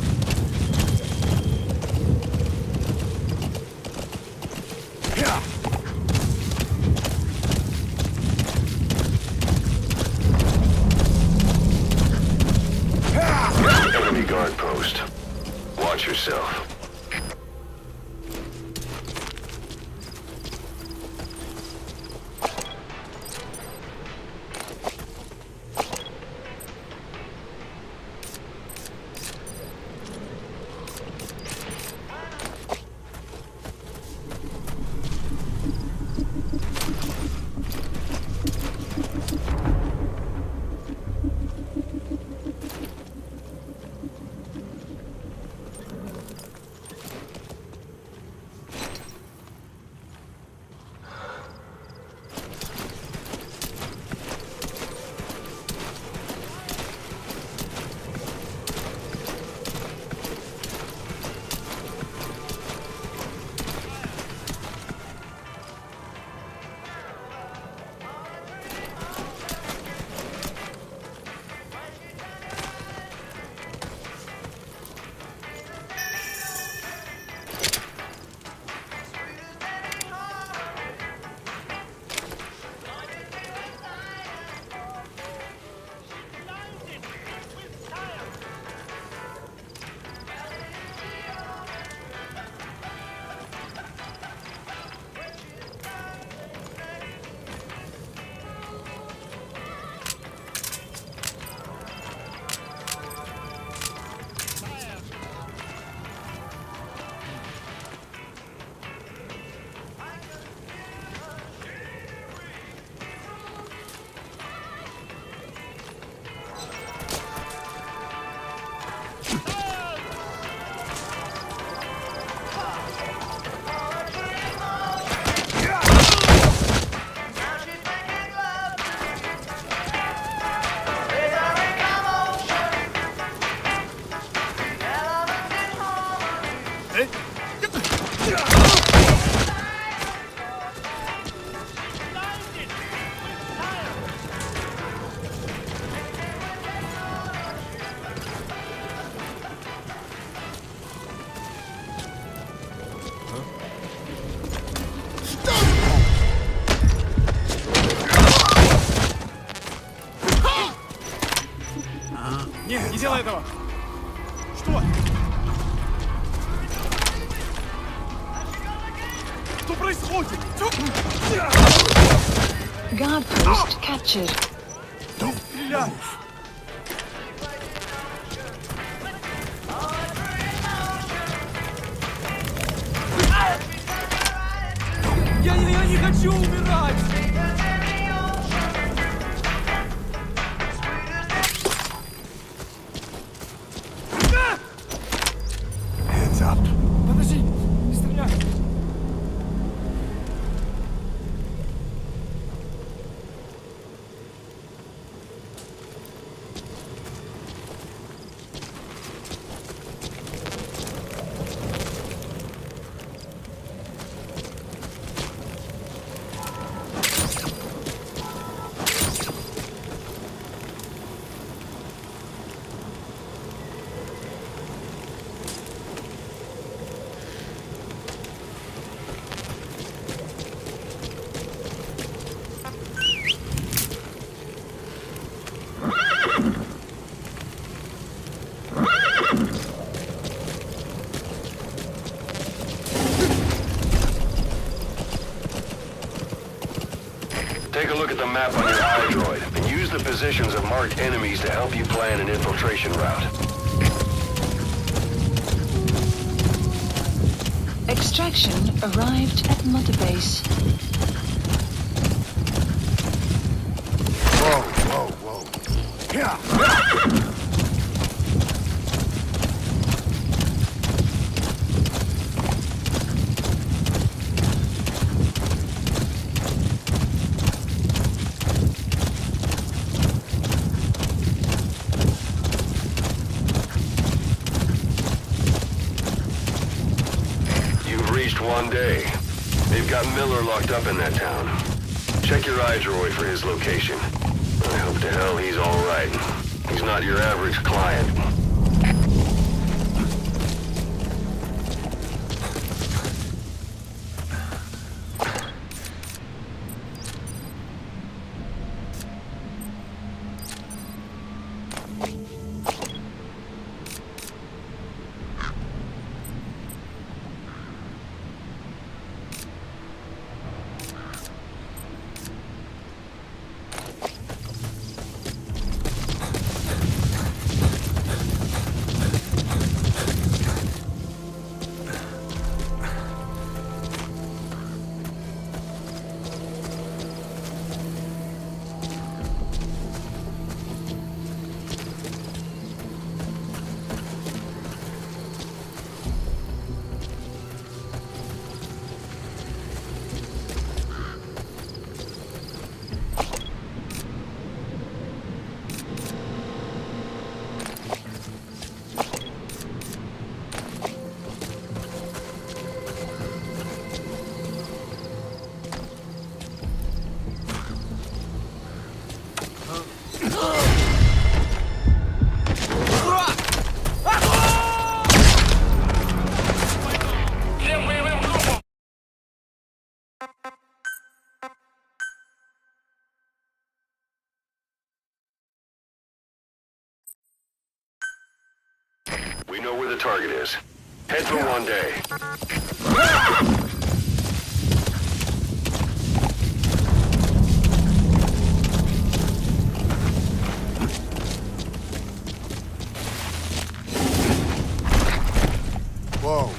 Enemy guard post. Watch yourself. Нет, не делай этого! Что? Что происходит? Guard post captured. Стреляй! Я не хочу умирать! Hands up. Подожди! Не стреляй! Take a look at the map on your iDroid and use the positions of marked enemies to help you plan an infiltration route. Extraction arrived at Mother Base. Whoa. Yeah. You've reached one day. They've got Miller locked up in that town. Check your iDroid for his location. I hope to hell he's all right. He's not your average client. We know where the target is. Head for one day. Whoa.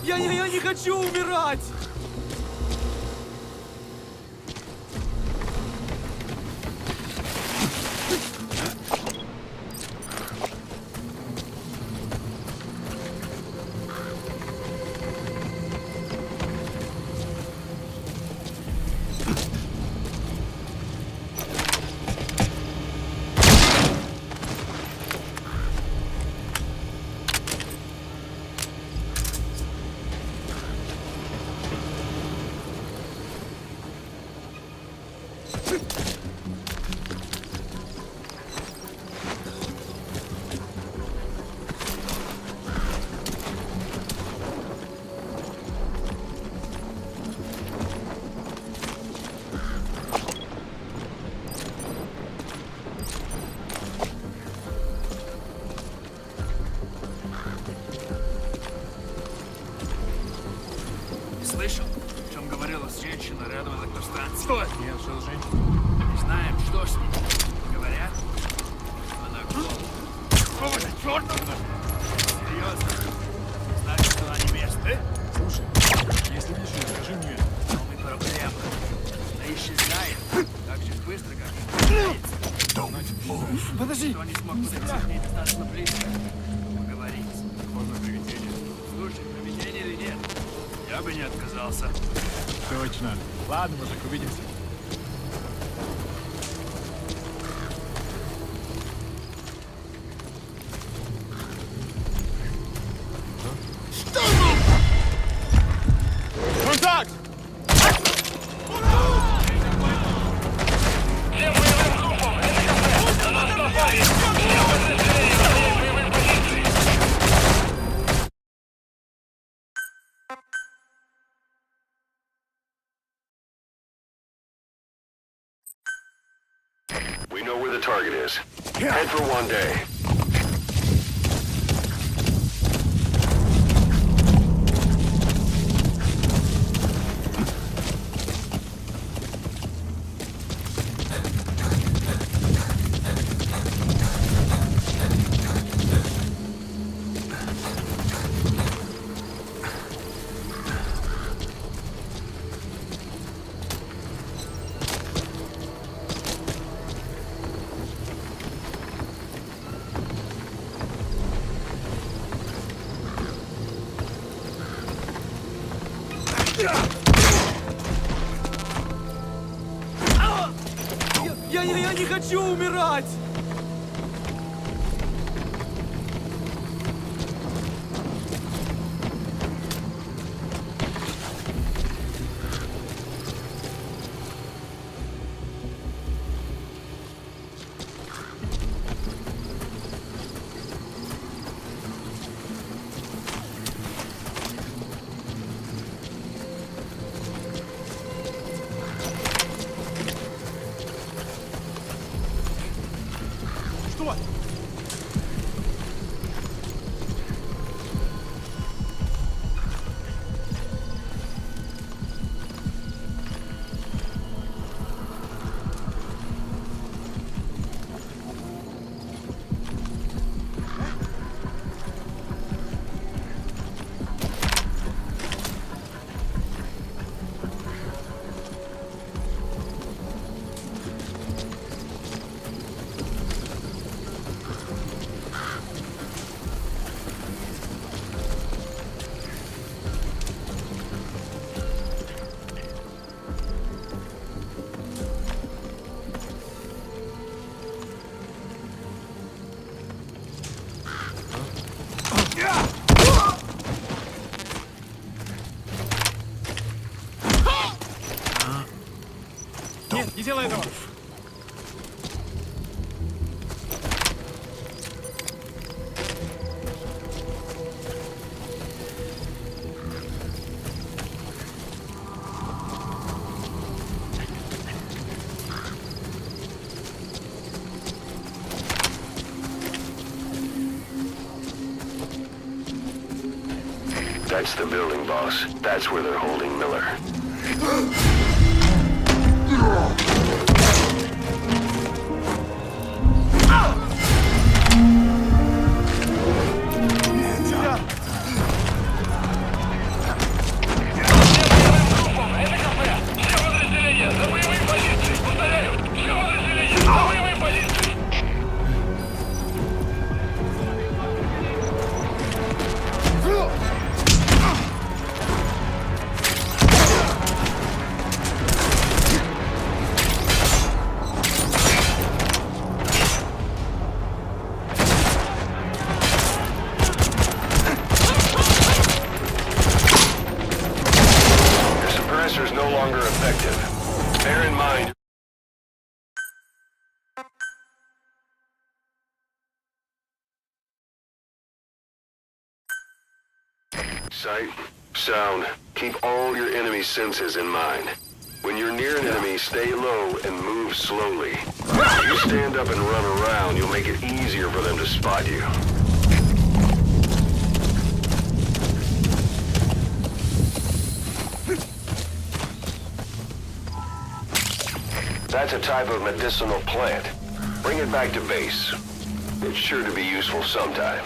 Я не хочу умирать! Слышал, о чем говорила женщина рядом с электростанцией? Что? Нет, что за женщина? Не знаем, что с ней. Говорят, она голая. Какого же черта? Серьезно? Значит, что она невеста? Слушай, если видишь ее, скажи мне. Новые проблемы. Она исчезает. Так же быстро, как появляется. Подожди! Никто не смог подойти к ней достаточно близко. Поговорить. Можно привидение. Слушай, проведение или нет? Я бы не отказался. Точно. Ладно, мужик, увидимся. Контакт! We know where the target is. Head for one day. Я не хочу умирать! Что? Нет, не делай этого! That's the building, boss. That's where they're holding Miller. No longer effective. Bear in mind. Sight, sound. Keep all your enemy senses in mind. When you're near an enemy, stay low and move slowly. If you stand up and run around, you'll make it easier for them to spot you. That's a type of medicinal plant. Bring it back to base. It's sure to be useful sometime.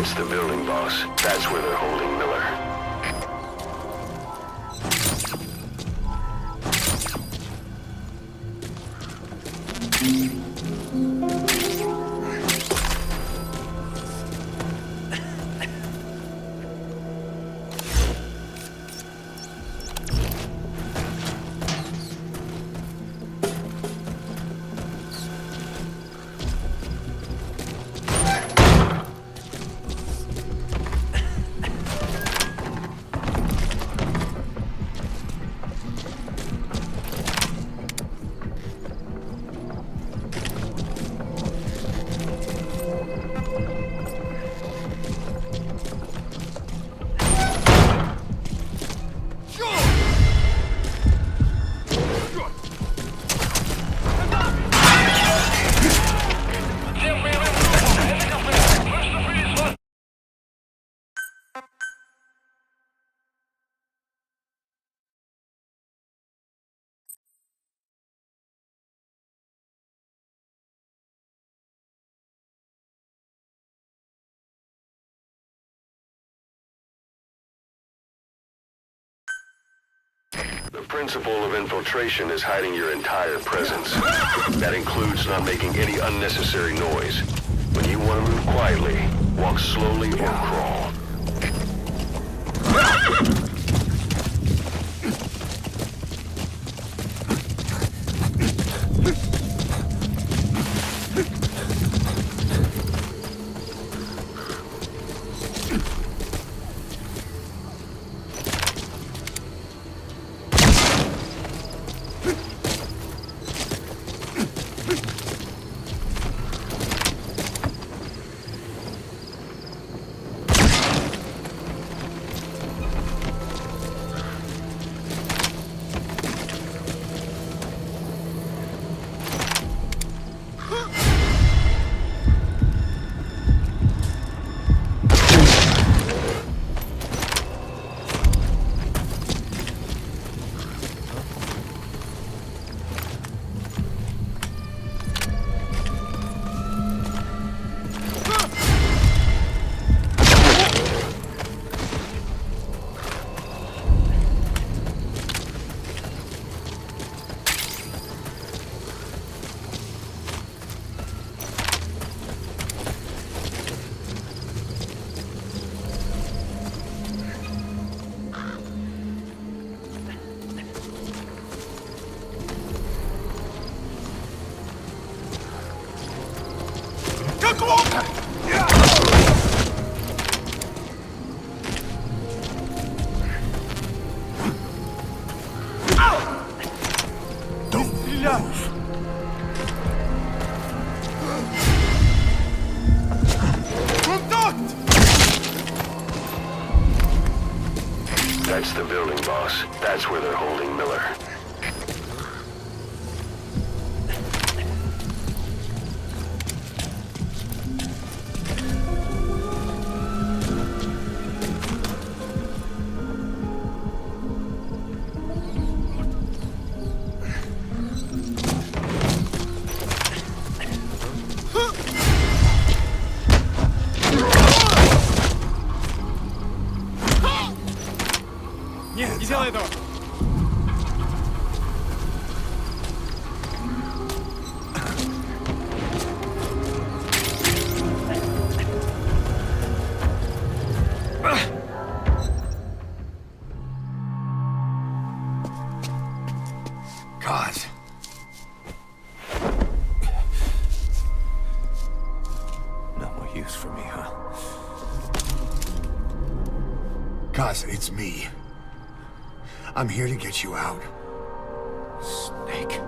That's the building, boss. That's where they're holding Miller. The principle of infiltration is hiding your entire presence. That includes not making any unnecessary noise. When you want to move quietly, walk slowly or crawl. That's the building, boss. That's where they're holding Miller. Нет, не делай этого! God. No more use for me, huh? Cos, it's me. I'm here to get you out. Snake.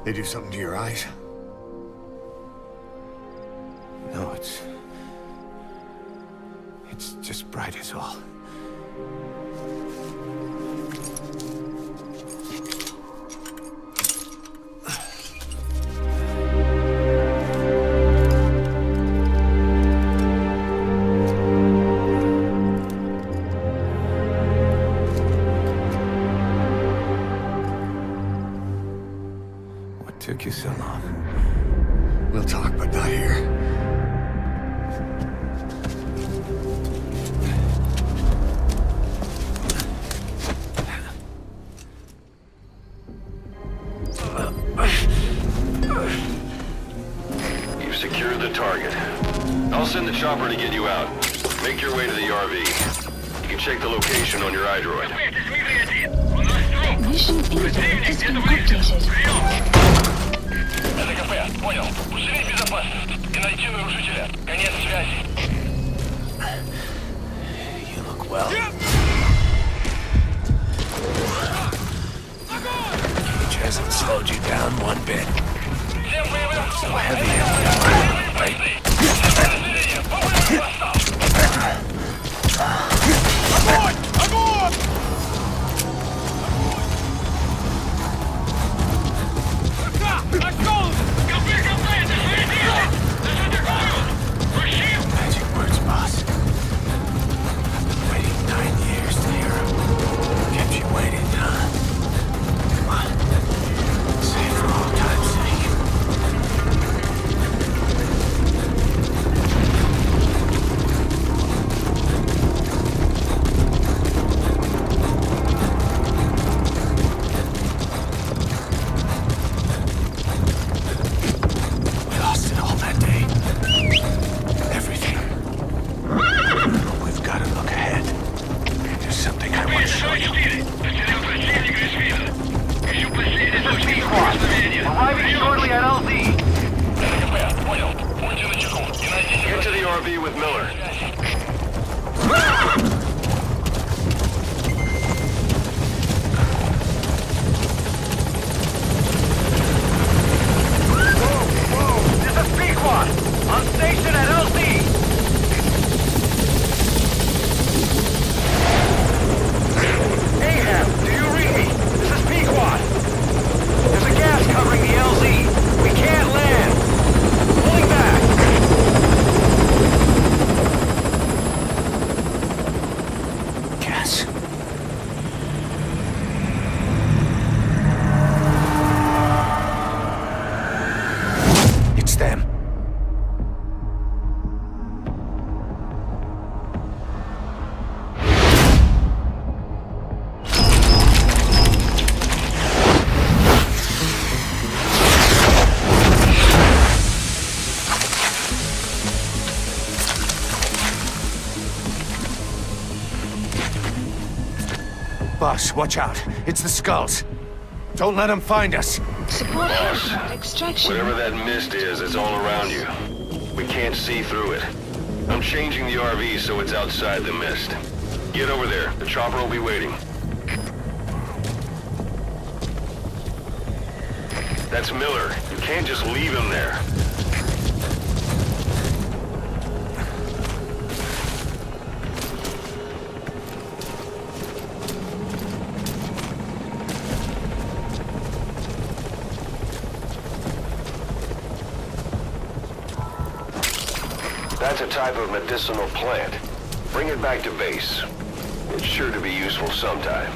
They do something to your eyes? No, it's just bright as all. What took you so long? We'll talk, but not here. You've secured the target. I'll send the chopper to get you out. Make your way to the RV. You can check the location on your iDroid. Mission info has been updated. Это КП, понял. Усилить безопасность и найти нарушителя. Конец связи. You look well. Cage hasn't slowed you down one bit. So heavy everywhere, right? Magic words, boss. I've been waiting 9 years to hear them. Kept you waiting, huh? Come on. Say it for all time's sake. We lost it all that day. Everything. But we've got to look ahead. There's something I want to show you. Arriving shortly at LZ. Get to the RV with Miller. This is Pequod. On station at LZ. Ahab, do you read me? This is Pequod. There's a gas covering the LZ. We can't land. Pulling back. Gas. It's them. Boss, watch out. It's the skulls. Don't let them find us. Support Boss, habitat extraction. whatever that mist is, it's all around you. We can't see through it. I'm changing the RV so it's outside the mist. Get over there. The chopper will be waiting. That's Miller. You can't just leave him there. That's a type of medicinal plant. Bring it back to base. It's sure to be useful sometime.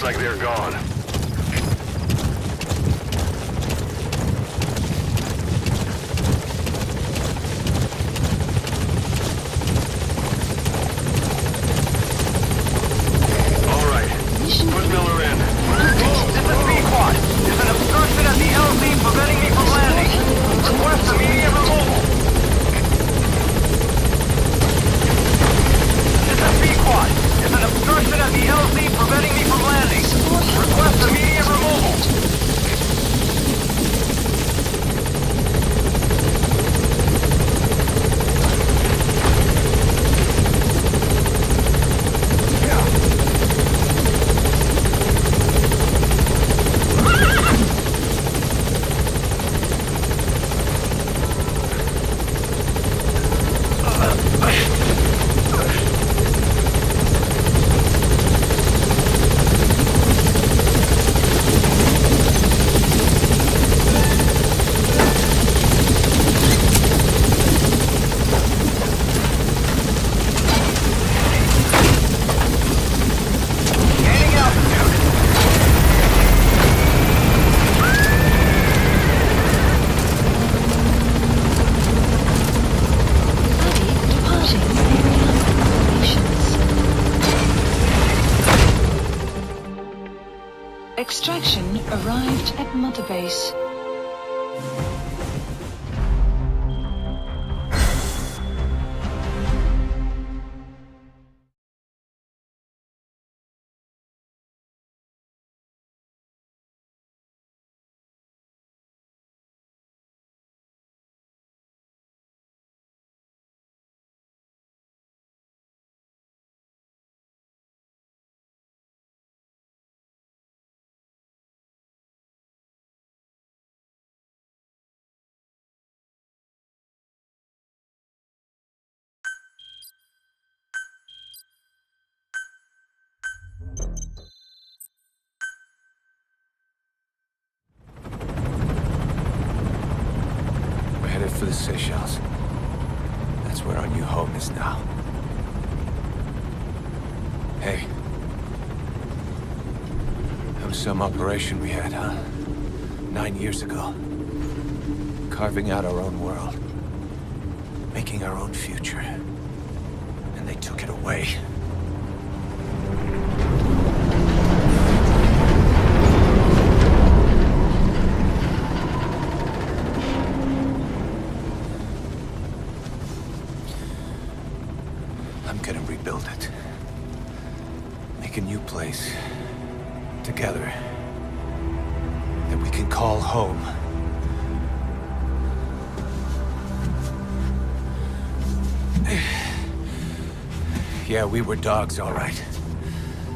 Looks like they're gone. All right. Put Miller in. This is B-Quad. There's an obstruction at the LZ preventing me from landing. Request immediate removal. This is B-Quad. There's an obstruction at the LZ preventing me from landing. Request immediate removal. Extraction arrived at Mother Base. We're headed for the Seychelles. That's where our new home is now. Hey. That was some operation we had, huh? 9 years ago. Carving out our own world. Making our own future. And they took it away. I'm gonna rebuild it. Make a new place. Together. That we can call home. Yeah, we were dogs, all right.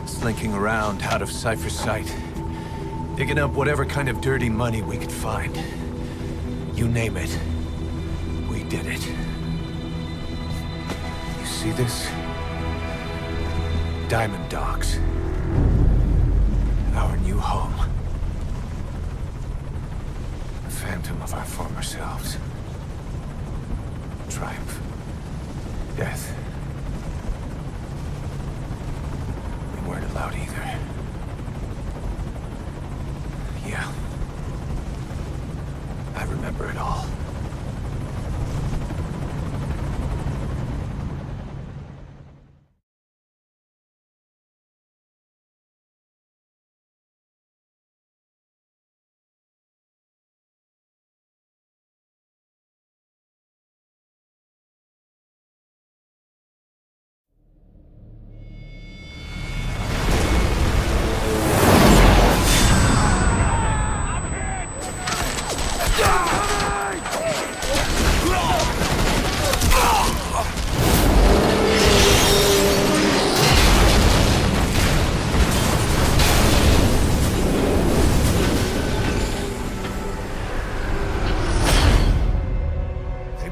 Slinking around out of Cypher's sight. Digging up whatever kind of dirty money we could find. You name it. We did it. You see this? Diamond Dogs. Our new home. A phantom of our former selves. Triumph. Death. We weren't allowed either. Yeah. I remember it all.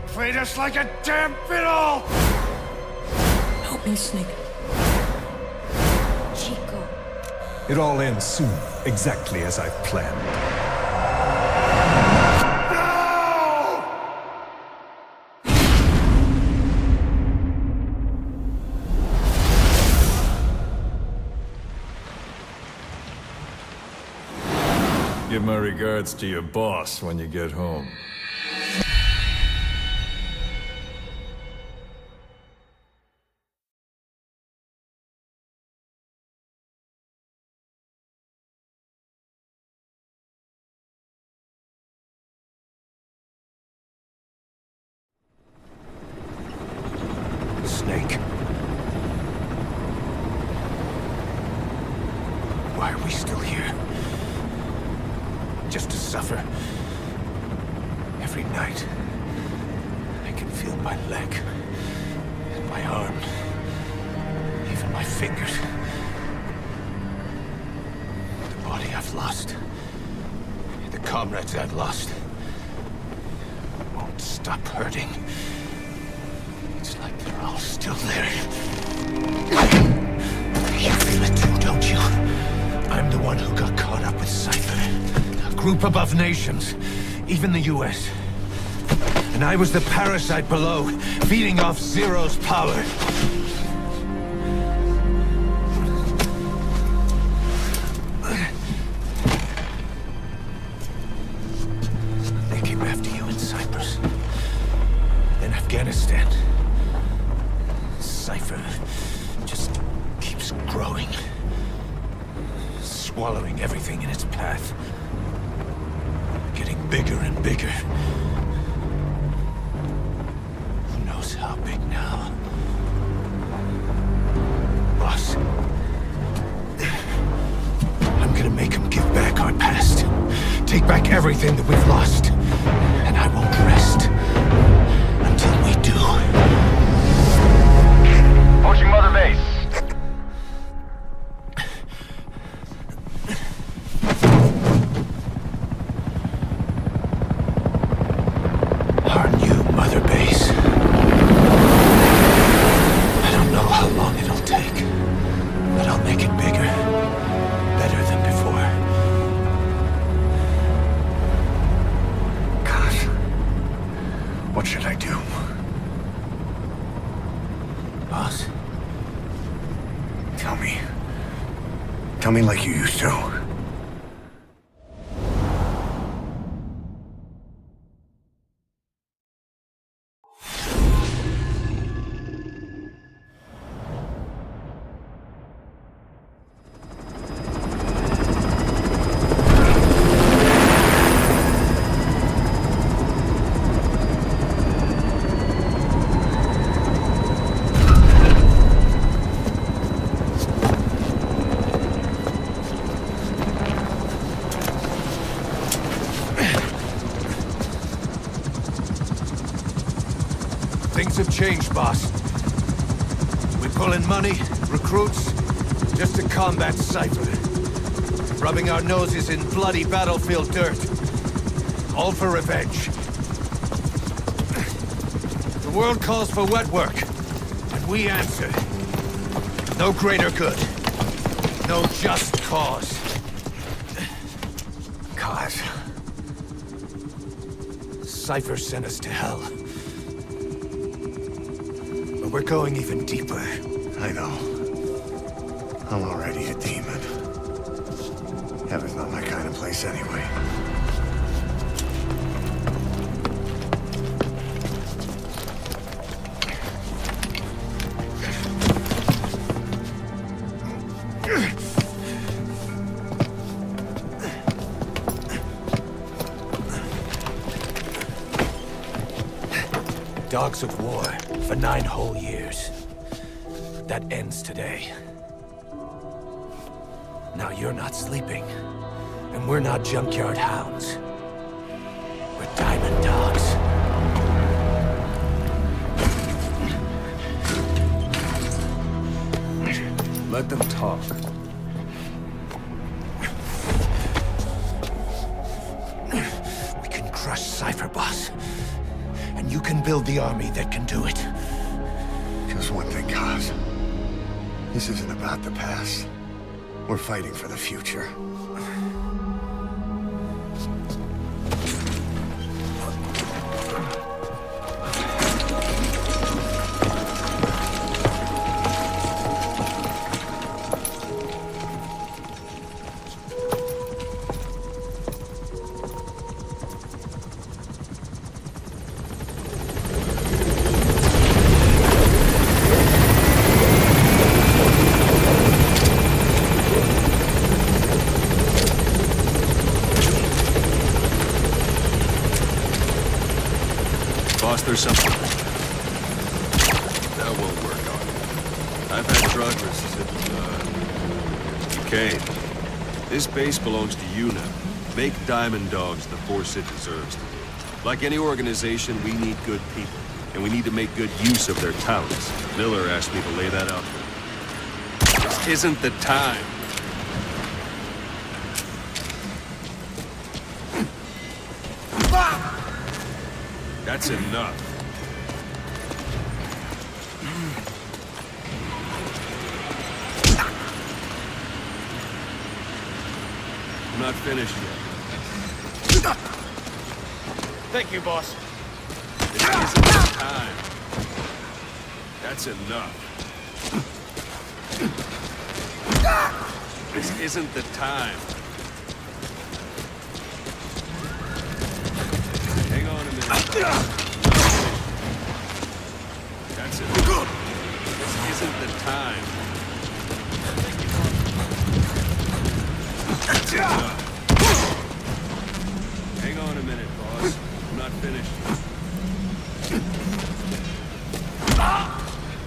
Played us like a damn fiddle! Help me, Snake. Chico. It all ends soon, exactly as I've planned. regards to your boss when you get home. Snake. Why are we still here? Just to suffer? Every night, I can feel my leg, and my arm, even my fingers. The body I've lost, the comrades I've lost, won't stop hurting. It's like they're all still there. You feel it too, don't you? I'm the one who got caught up with Cypher. A group above nations, even the US. And I was the parasite below, feeding off Zero's power. They came after you in Cyprus. Then Afghanistan. Cypher just keeps growing. Swallowing everything in its path. Getting bigger and bigger. Who knows how big now? Boss. I'm gonna make him give back our past. Take back everything that we've lost. And I won't rest until we do. Approaching Mother Base. Our new Mother Base. I don't know how long it'll take, but I'll make it bigger. Better than before. God. What should I do? Boss? Tell me. Tell me like you used to. Things have changed, boss. We pull in money, recruits, just to combat Cypher. Rubbing our noses in bloody battlefield dirt. All for revenge. The world calls for wet work, and we answer. No greater good. No just cause. God. Cypher sent us to hell. But we're going even deeper. I know. I'm already a demon. Heaven's not my kind of place anyway. Dogs of war for 9 whole years. That ends today. Now you're not sleeping, and we're not junkyard hounds. We're diamond dogs. Let them talk. We can crush Cypher, boss. And you can build the army that can do it. Just one thing, Kaz. This isn't about the past. We're fighting for the future. Unless there's something... That won't work on it. I've had drug resistant, cocaine. This base belongs to you now. Make Diamond Dogs the force it deserves to be. Like any organization, we need good people. And we need to make good use of their talents. Miller asked me to lay that out. This isn't the time. That's enough. I'm not finished yet. Thank you, boss. This isn't the time. That's enough. This isn't the time. Hang on a minute. That's it. This isn't the time. That's enough. Hang on a minute, boss. I'm not finished.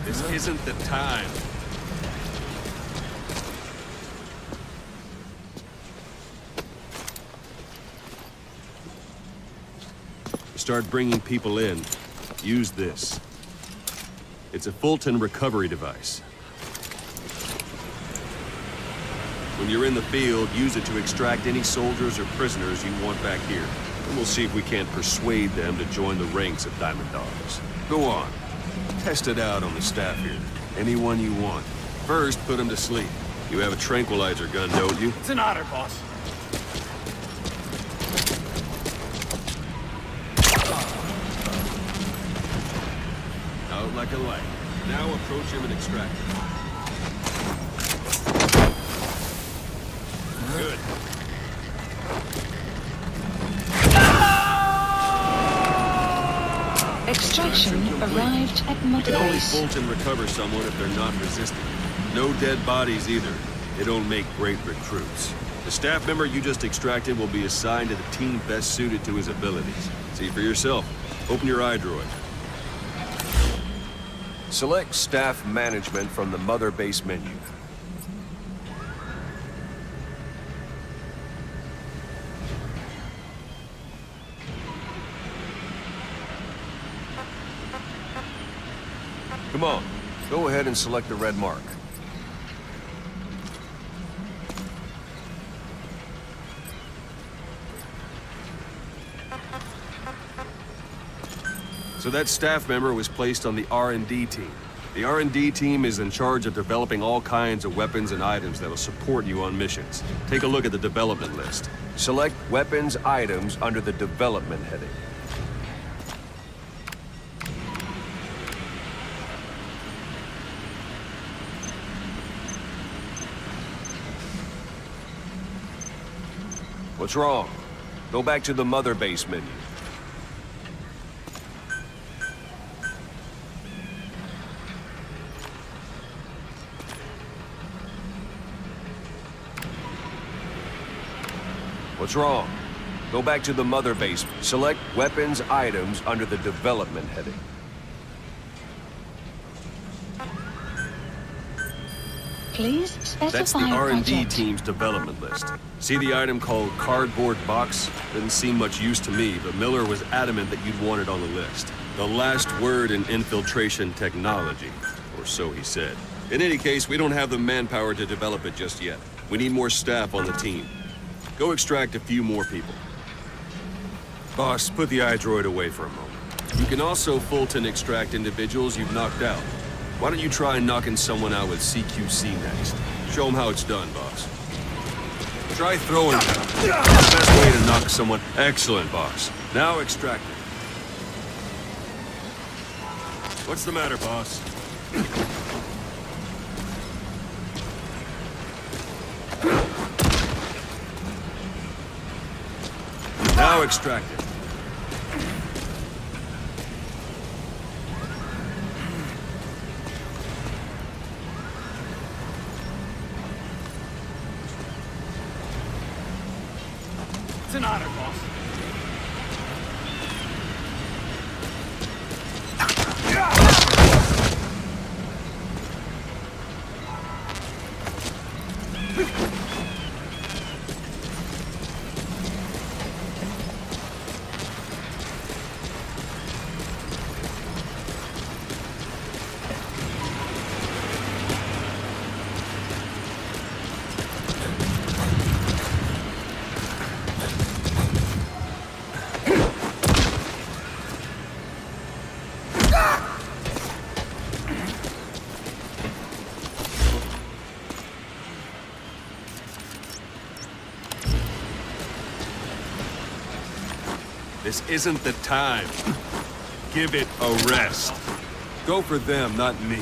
This isn't the time. Start bringing people in. Use this. It's a Fulton recovery device. When you're in the field, use it to extract any soldiers or prisoners you want back here. And we'll see if we can't persuade them to join the ranks of Diamond Dogs. Go on. Test it out on the staff here. Anyone you want. First, put them to sleep. You have a tranquilizer gun, don't you? It's an honor, boss. Out like a light. Now approach him and extract him. Good. Extraction arrived at Mother Can only Base. Fulton recover someone if they're not resistant. No dead bodies either. They don't make great recruits. The staff member you just extracted will be assigned to the team best suited to his abilities. See for yourself. Open your iDroid. Select Staff Management from the Mother Base menu. Come on, go ahead and select the red mark. So that staff member was placed on the R&D team. The R&D team is in charge of developing all kinds of weapons and items that will support you on missions. Take a look at the development list. Select weapons items under the development heading. What's wrong? Go back to the Mother Base menu. What's wrong? Go back to the Mother Base. Select weapons items under the development heading. Please specify That's the R&D project. team's development list. See the item called cardboard box? Didn't seem much use to me, but Miller was adamant that you'd want it on the list. The last word in infiltration technology, or so he said. In any case, we don't have the manpower to develop it just yet. We need more staff on the team. Go extract a few more people. Boss, put the iDroid away for a moment. You can also Fulton extract individuals you've knocked out. Why don't you try knocking someone out with CQC next? Show them how it's done, boss. Try throwing them. The best way to knock someone. Excellent, boss. Now extract it. What's the matter, boss? Now extract it. It's an honor, boss. This isn't the time. Give it a rest. Go for them, not me.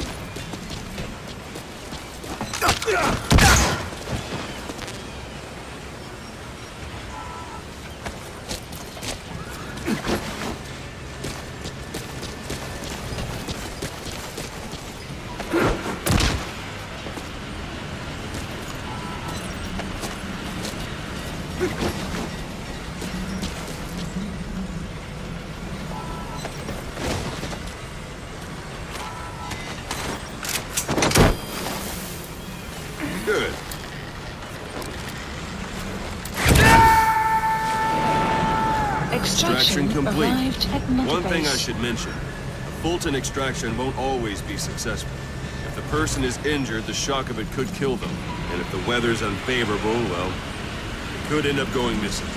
Good. Extraction complete. One thing I should mention. A Fulton extraction won't always be successful. If the person is injured, the shock of it could kill them. And if the weather's unfavorable, well, it could end up going missing.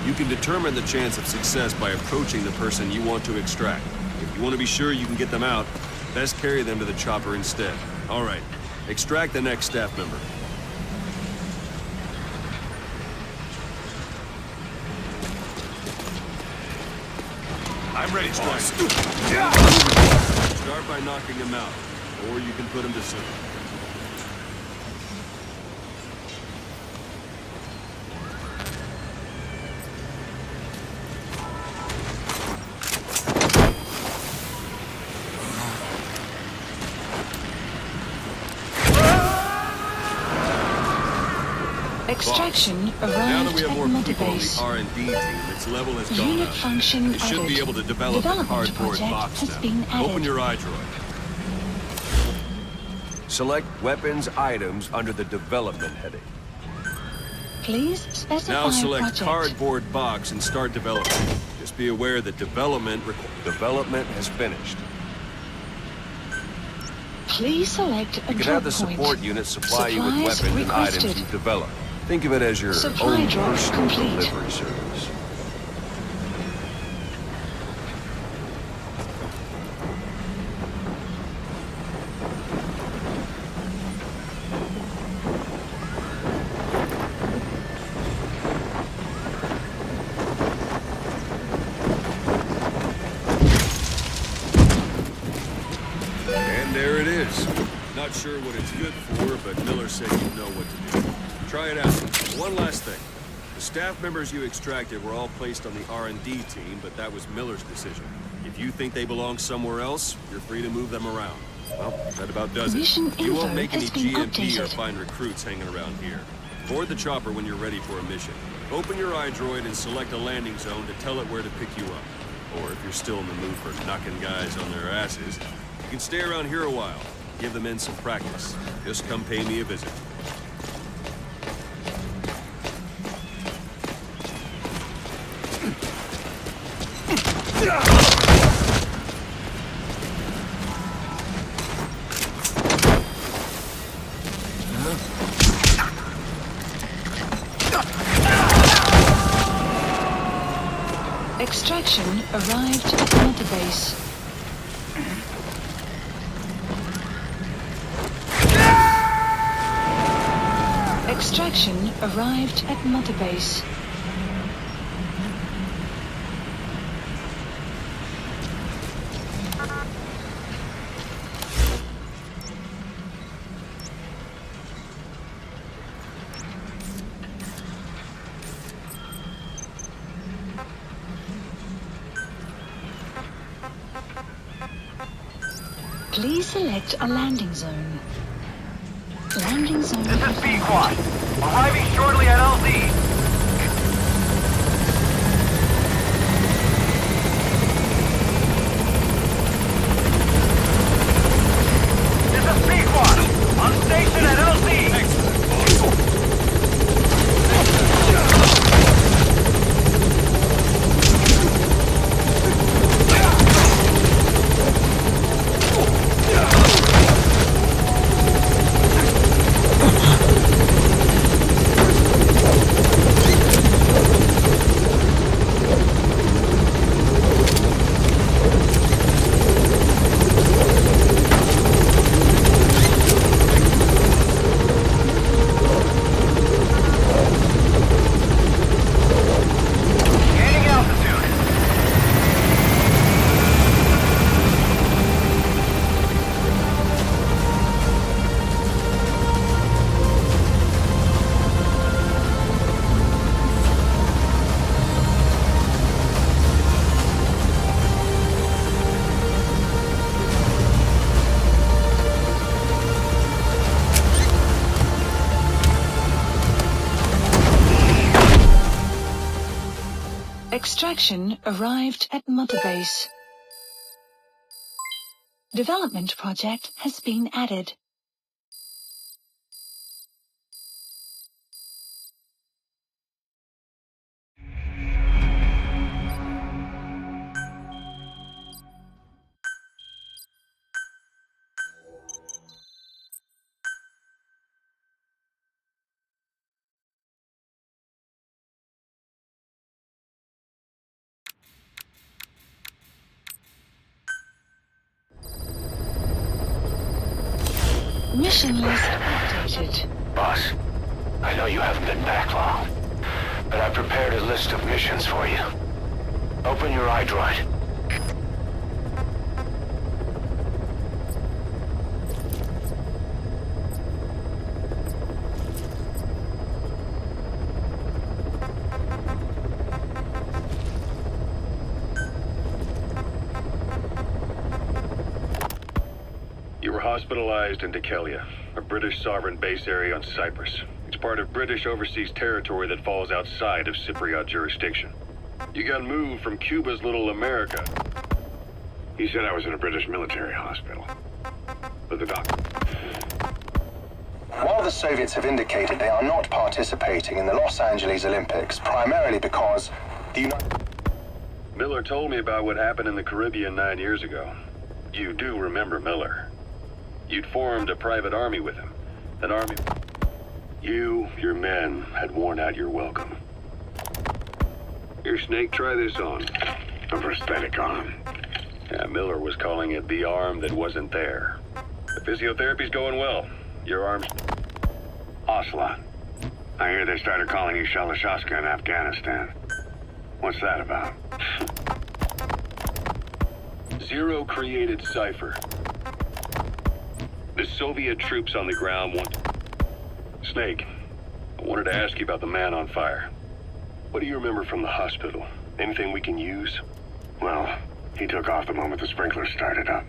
You can determine the chance of success by approaching the person you want to extract. If you want to be sure you can get them out, best carry them to the chopper instead. All right, extract the next staff member. I'm ready, boss. Start by knocking him out, or you can put him to sleep. Extraction arrived now that we have at more people on the Metabase. R&D team, its level has gone Unit up. function They should added. be able to develop a Development cardboard project box has now. been added. Open your iDroid. Select Weapons Items under the Development heading. Please specify Now select project. cardboard box and start development. Just be aware that development has finished. Please select a You can drop have the point. support unit supply you with Supplies weapons and items requested. you've developed. Think of it as your Supply own drop personal complete. delivery service. And there it is. Not sure what it's good for, but Miller said you know what to do. Try it out. One last thing. The staff members you extracted were all placed on the R&D team, but that was Miller's decision. If you think they belong somewhere else, you're free to move them around. Well, that about does Mission it. You won't info make any has been GMP or updated. find recruits hanging around here. Board the chopper when you're ready for a mission. Open your iDroid and select a landing zone to tell it where to pick you up. Or if you're still in the mood for knocking guys on their asses, you can stay around here a while. Give the men some practice. Just come pay me a visit. Extraction arrived at Metabase. Extraction arrived at Metabase. Please select a landing zone. Landing zone. This is B-Quad. Arriving shortly at LZ. This is B-Quad. On station at LZ. Extraction arrived at Mother Base. Development project has been added. Mission list updated. Boss, I know you haven't been back long, but I prepared a list of missions for you. Open your iDroid. You were hospitalized in Dekelia, a British sovereign base area on Cyprus. It's part of British overseas territory that falls outside of Cypriot jurisdiction. You got moved from Cuba's Little America. He said I was in a British military hospital. But the doctor... While the Soviets have indicated they are not participating in the Los Angeles Olympics, primarily because the United... Miller told me about what happened in the Caribbean 9 years ago. You do remember Miller. You'd formed a private army with him. An army... You, your men, had worn out your welcome. Here, Snake, try this on. A prosthetic arm. Yeah, Miller was calling it the arm that wasn't there. The physiotherapy's going well. Your arm's... Ocelot. I hear they started calling you Shalashaska in Afghanistan. What's that about? Zero created Cypher. The Soviet troops on the ground want... Snake, I wanted to ask you about the man on fire. What do you remember from the hospital? Anything we can use? Well, he took off the moment the sprinklers started up.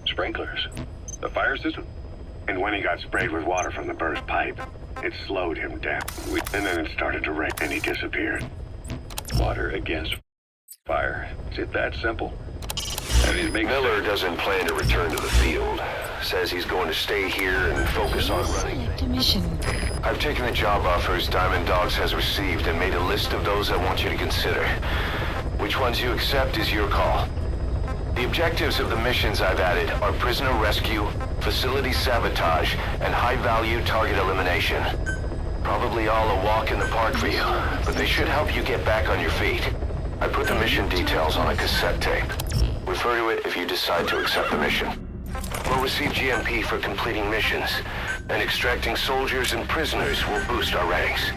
Sprinklers? The fire system? And when he got sprayed with water from the burst pipe, it slowed him down. And then it started to rain and he disappeared. Water against fire. Is it that simple? Miller doesn't plan to return to the field. Says he's going to stay here and focus on running. I've taken the job offers Diamond Dogs has received and made a list of those I want you to consider. Which ones you accept is your call. The objectives of the missions I've added are prisoner rescue, facility sabotage, and high-value target elimination. Probably all a walk in the park for you, but they should help you get back on your feet. I put the mission details on a cassette tape. Refer to it if you decide to accept the mission. We'll receive GMP for completing missions, and extracting soldiers and prisoners will boost our ranks.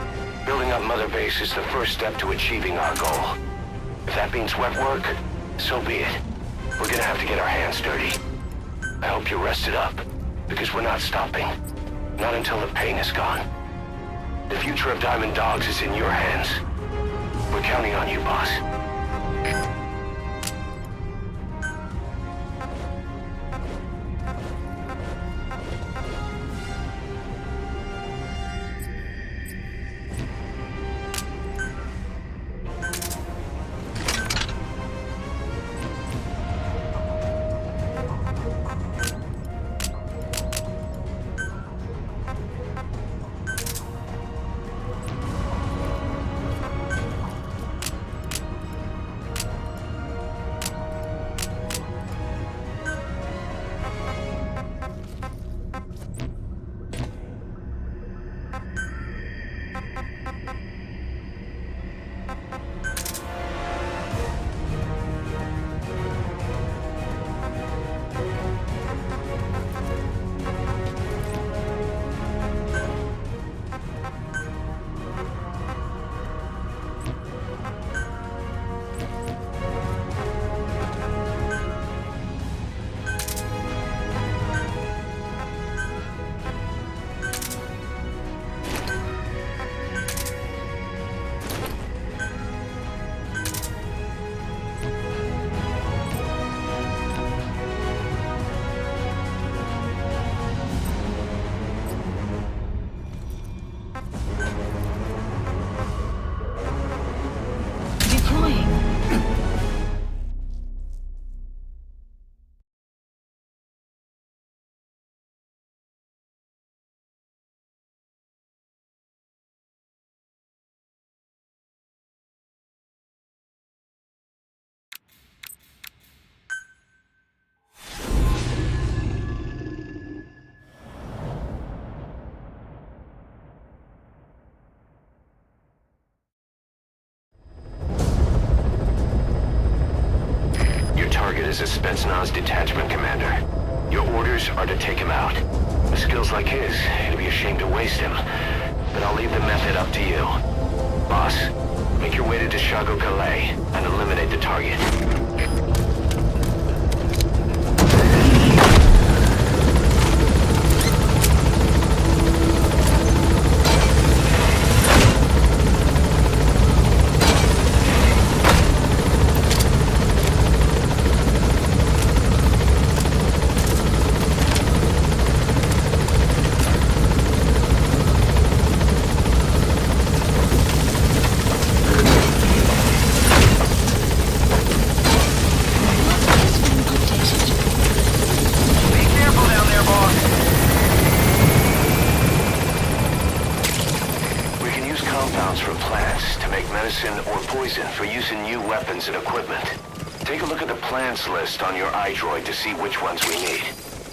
Building up Mother Base is the first step to achieving our goal. If that means wet work, so be it. We're gonna have to get our hands dirty. I hope you're rested up, because we're not stopping. Not until the pain is gone. The future of Diamond Dogs is in your hands. We're counting on you, boss. target is a Spetsnaz detachment commander. Your orders are to take him out. With skills like his, it'd be a shame to waste him. But I'll leave the method up to you. Boss, make your way to Deshago Calais and eliminate the target. For using new weapons and equipment. Take a look at the plans list on your iDroid to see which ones we need.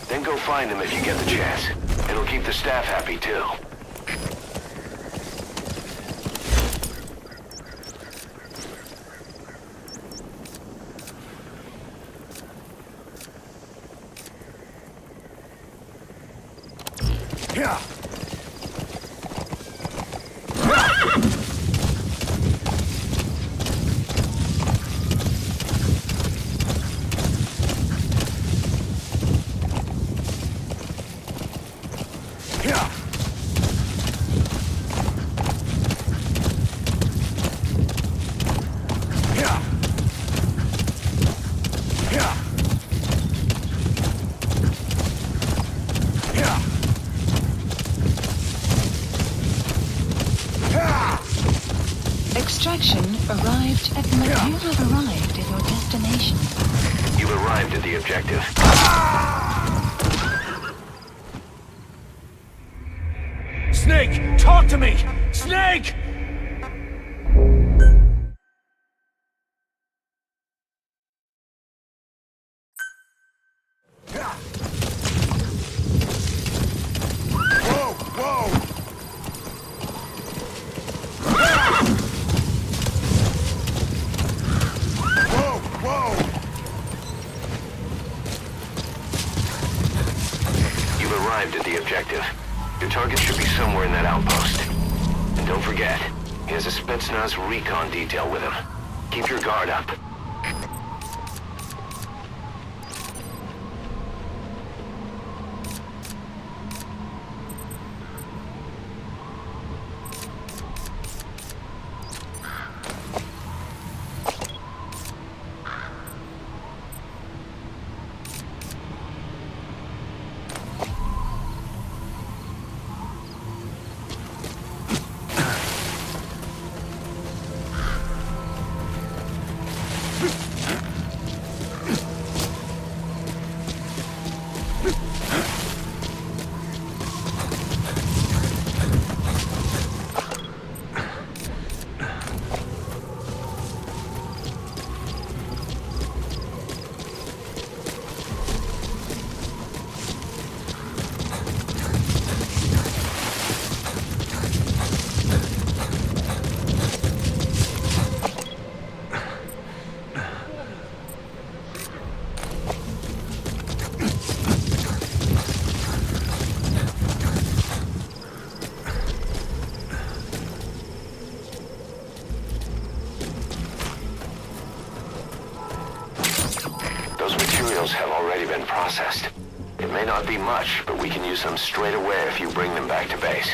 Then go find them if you get the chance. It'll keep the staff happy too. Yeah. Extraction arrived at... You have arrived at your destination. You've arrived at the objective. Snake! Talk to me! Snake! At the objective. Your target should be somewhere in that outpost. And don't forget, he has a Spetsnaz recon detail with him. Keep your guard up. Have already been processed. It may not be much, but we can use them straight away if you bring them back to base.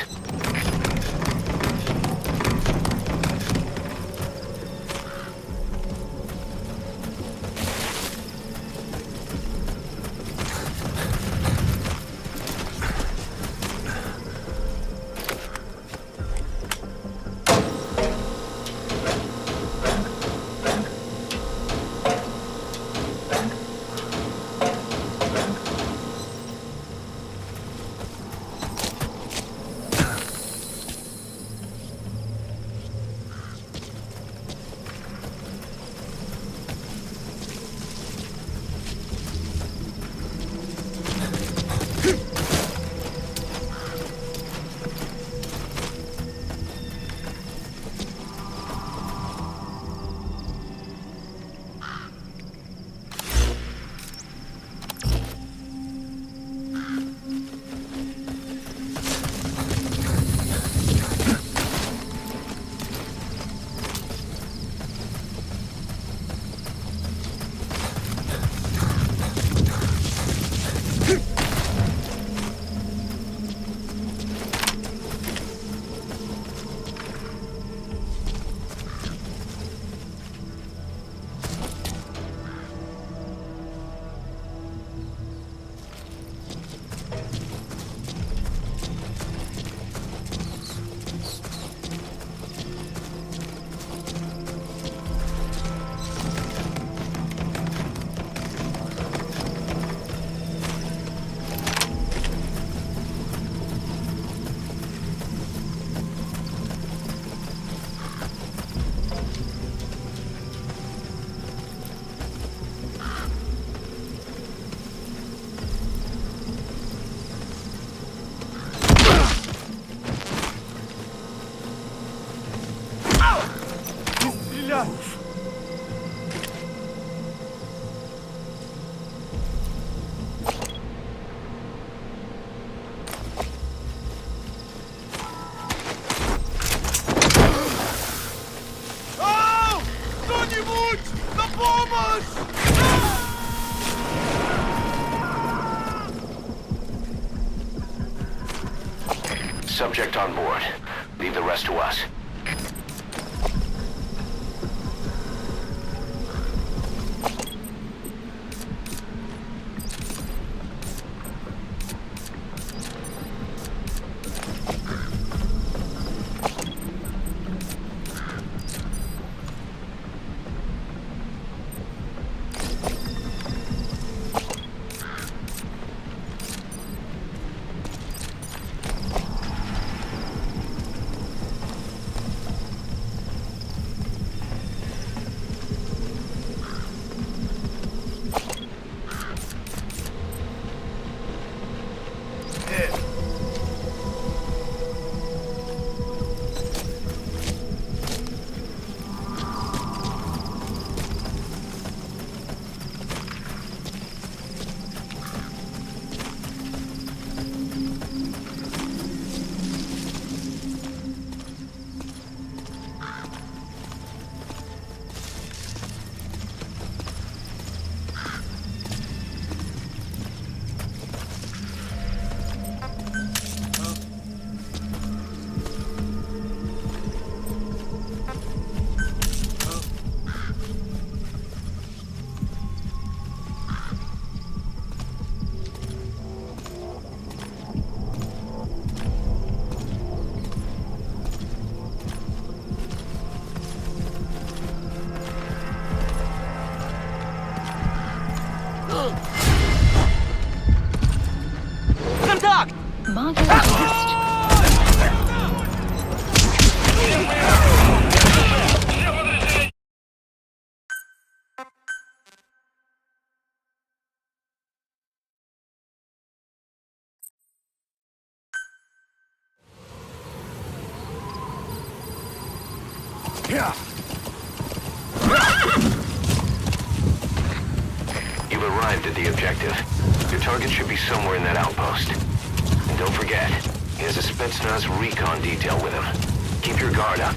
Subject on board. Leave the rest to us. Mark your lost. You've arrived at the objective. Your target should be somewhere in that outpost. And don't forget, he has a Spetsnaz recon detail with him. Keep your guard up.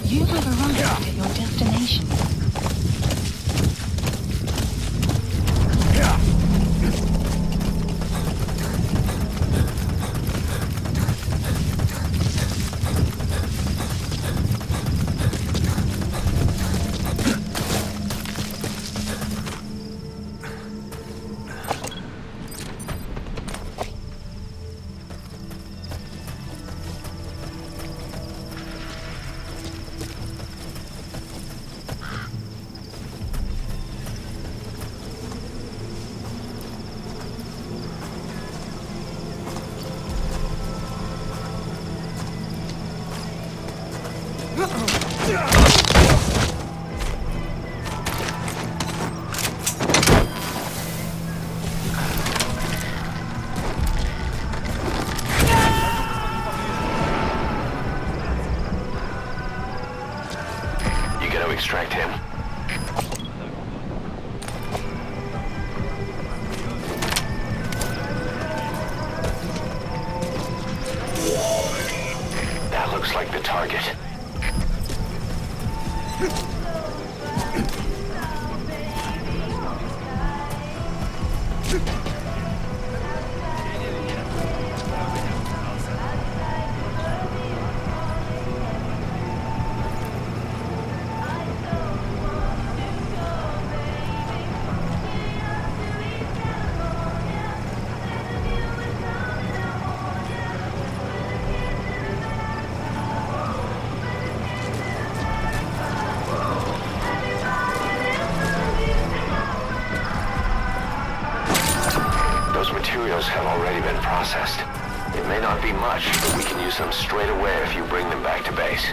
You have arrived at your destination. You gotta extract him. That looks like the target. Materials have already been processed. It may not be much, but we can use them straight away if you bring them back to base.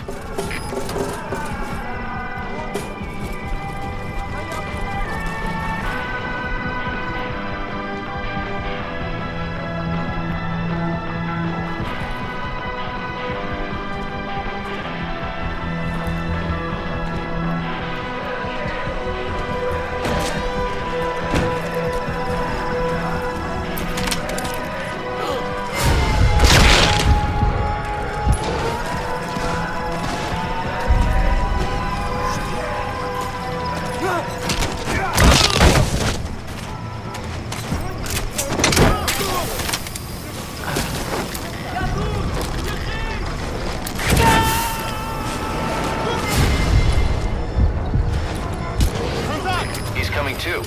incoming too.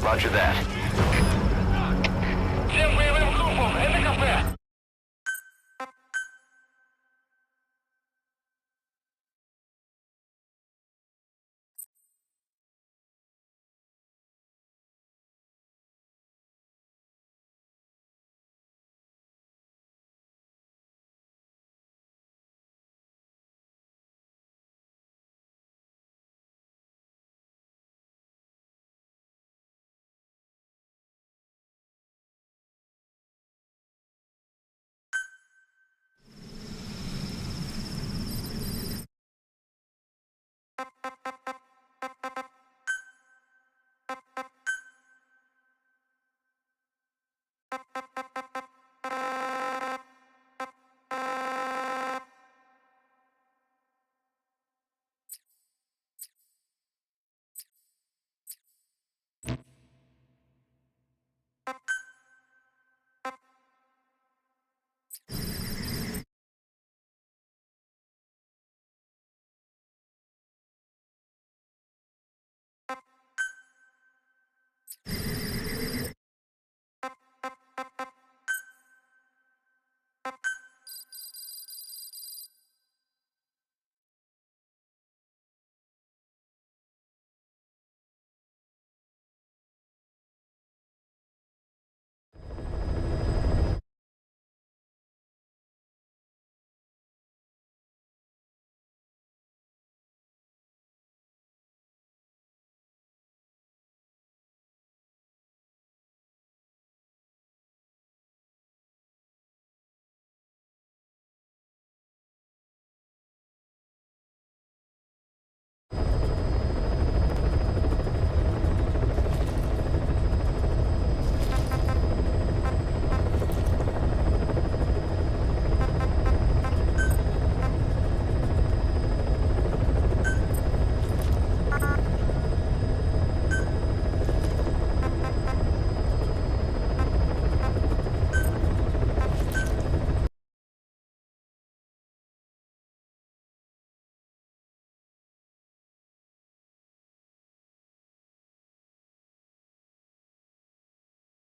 Roger that. Всем боевым группам, это кафе!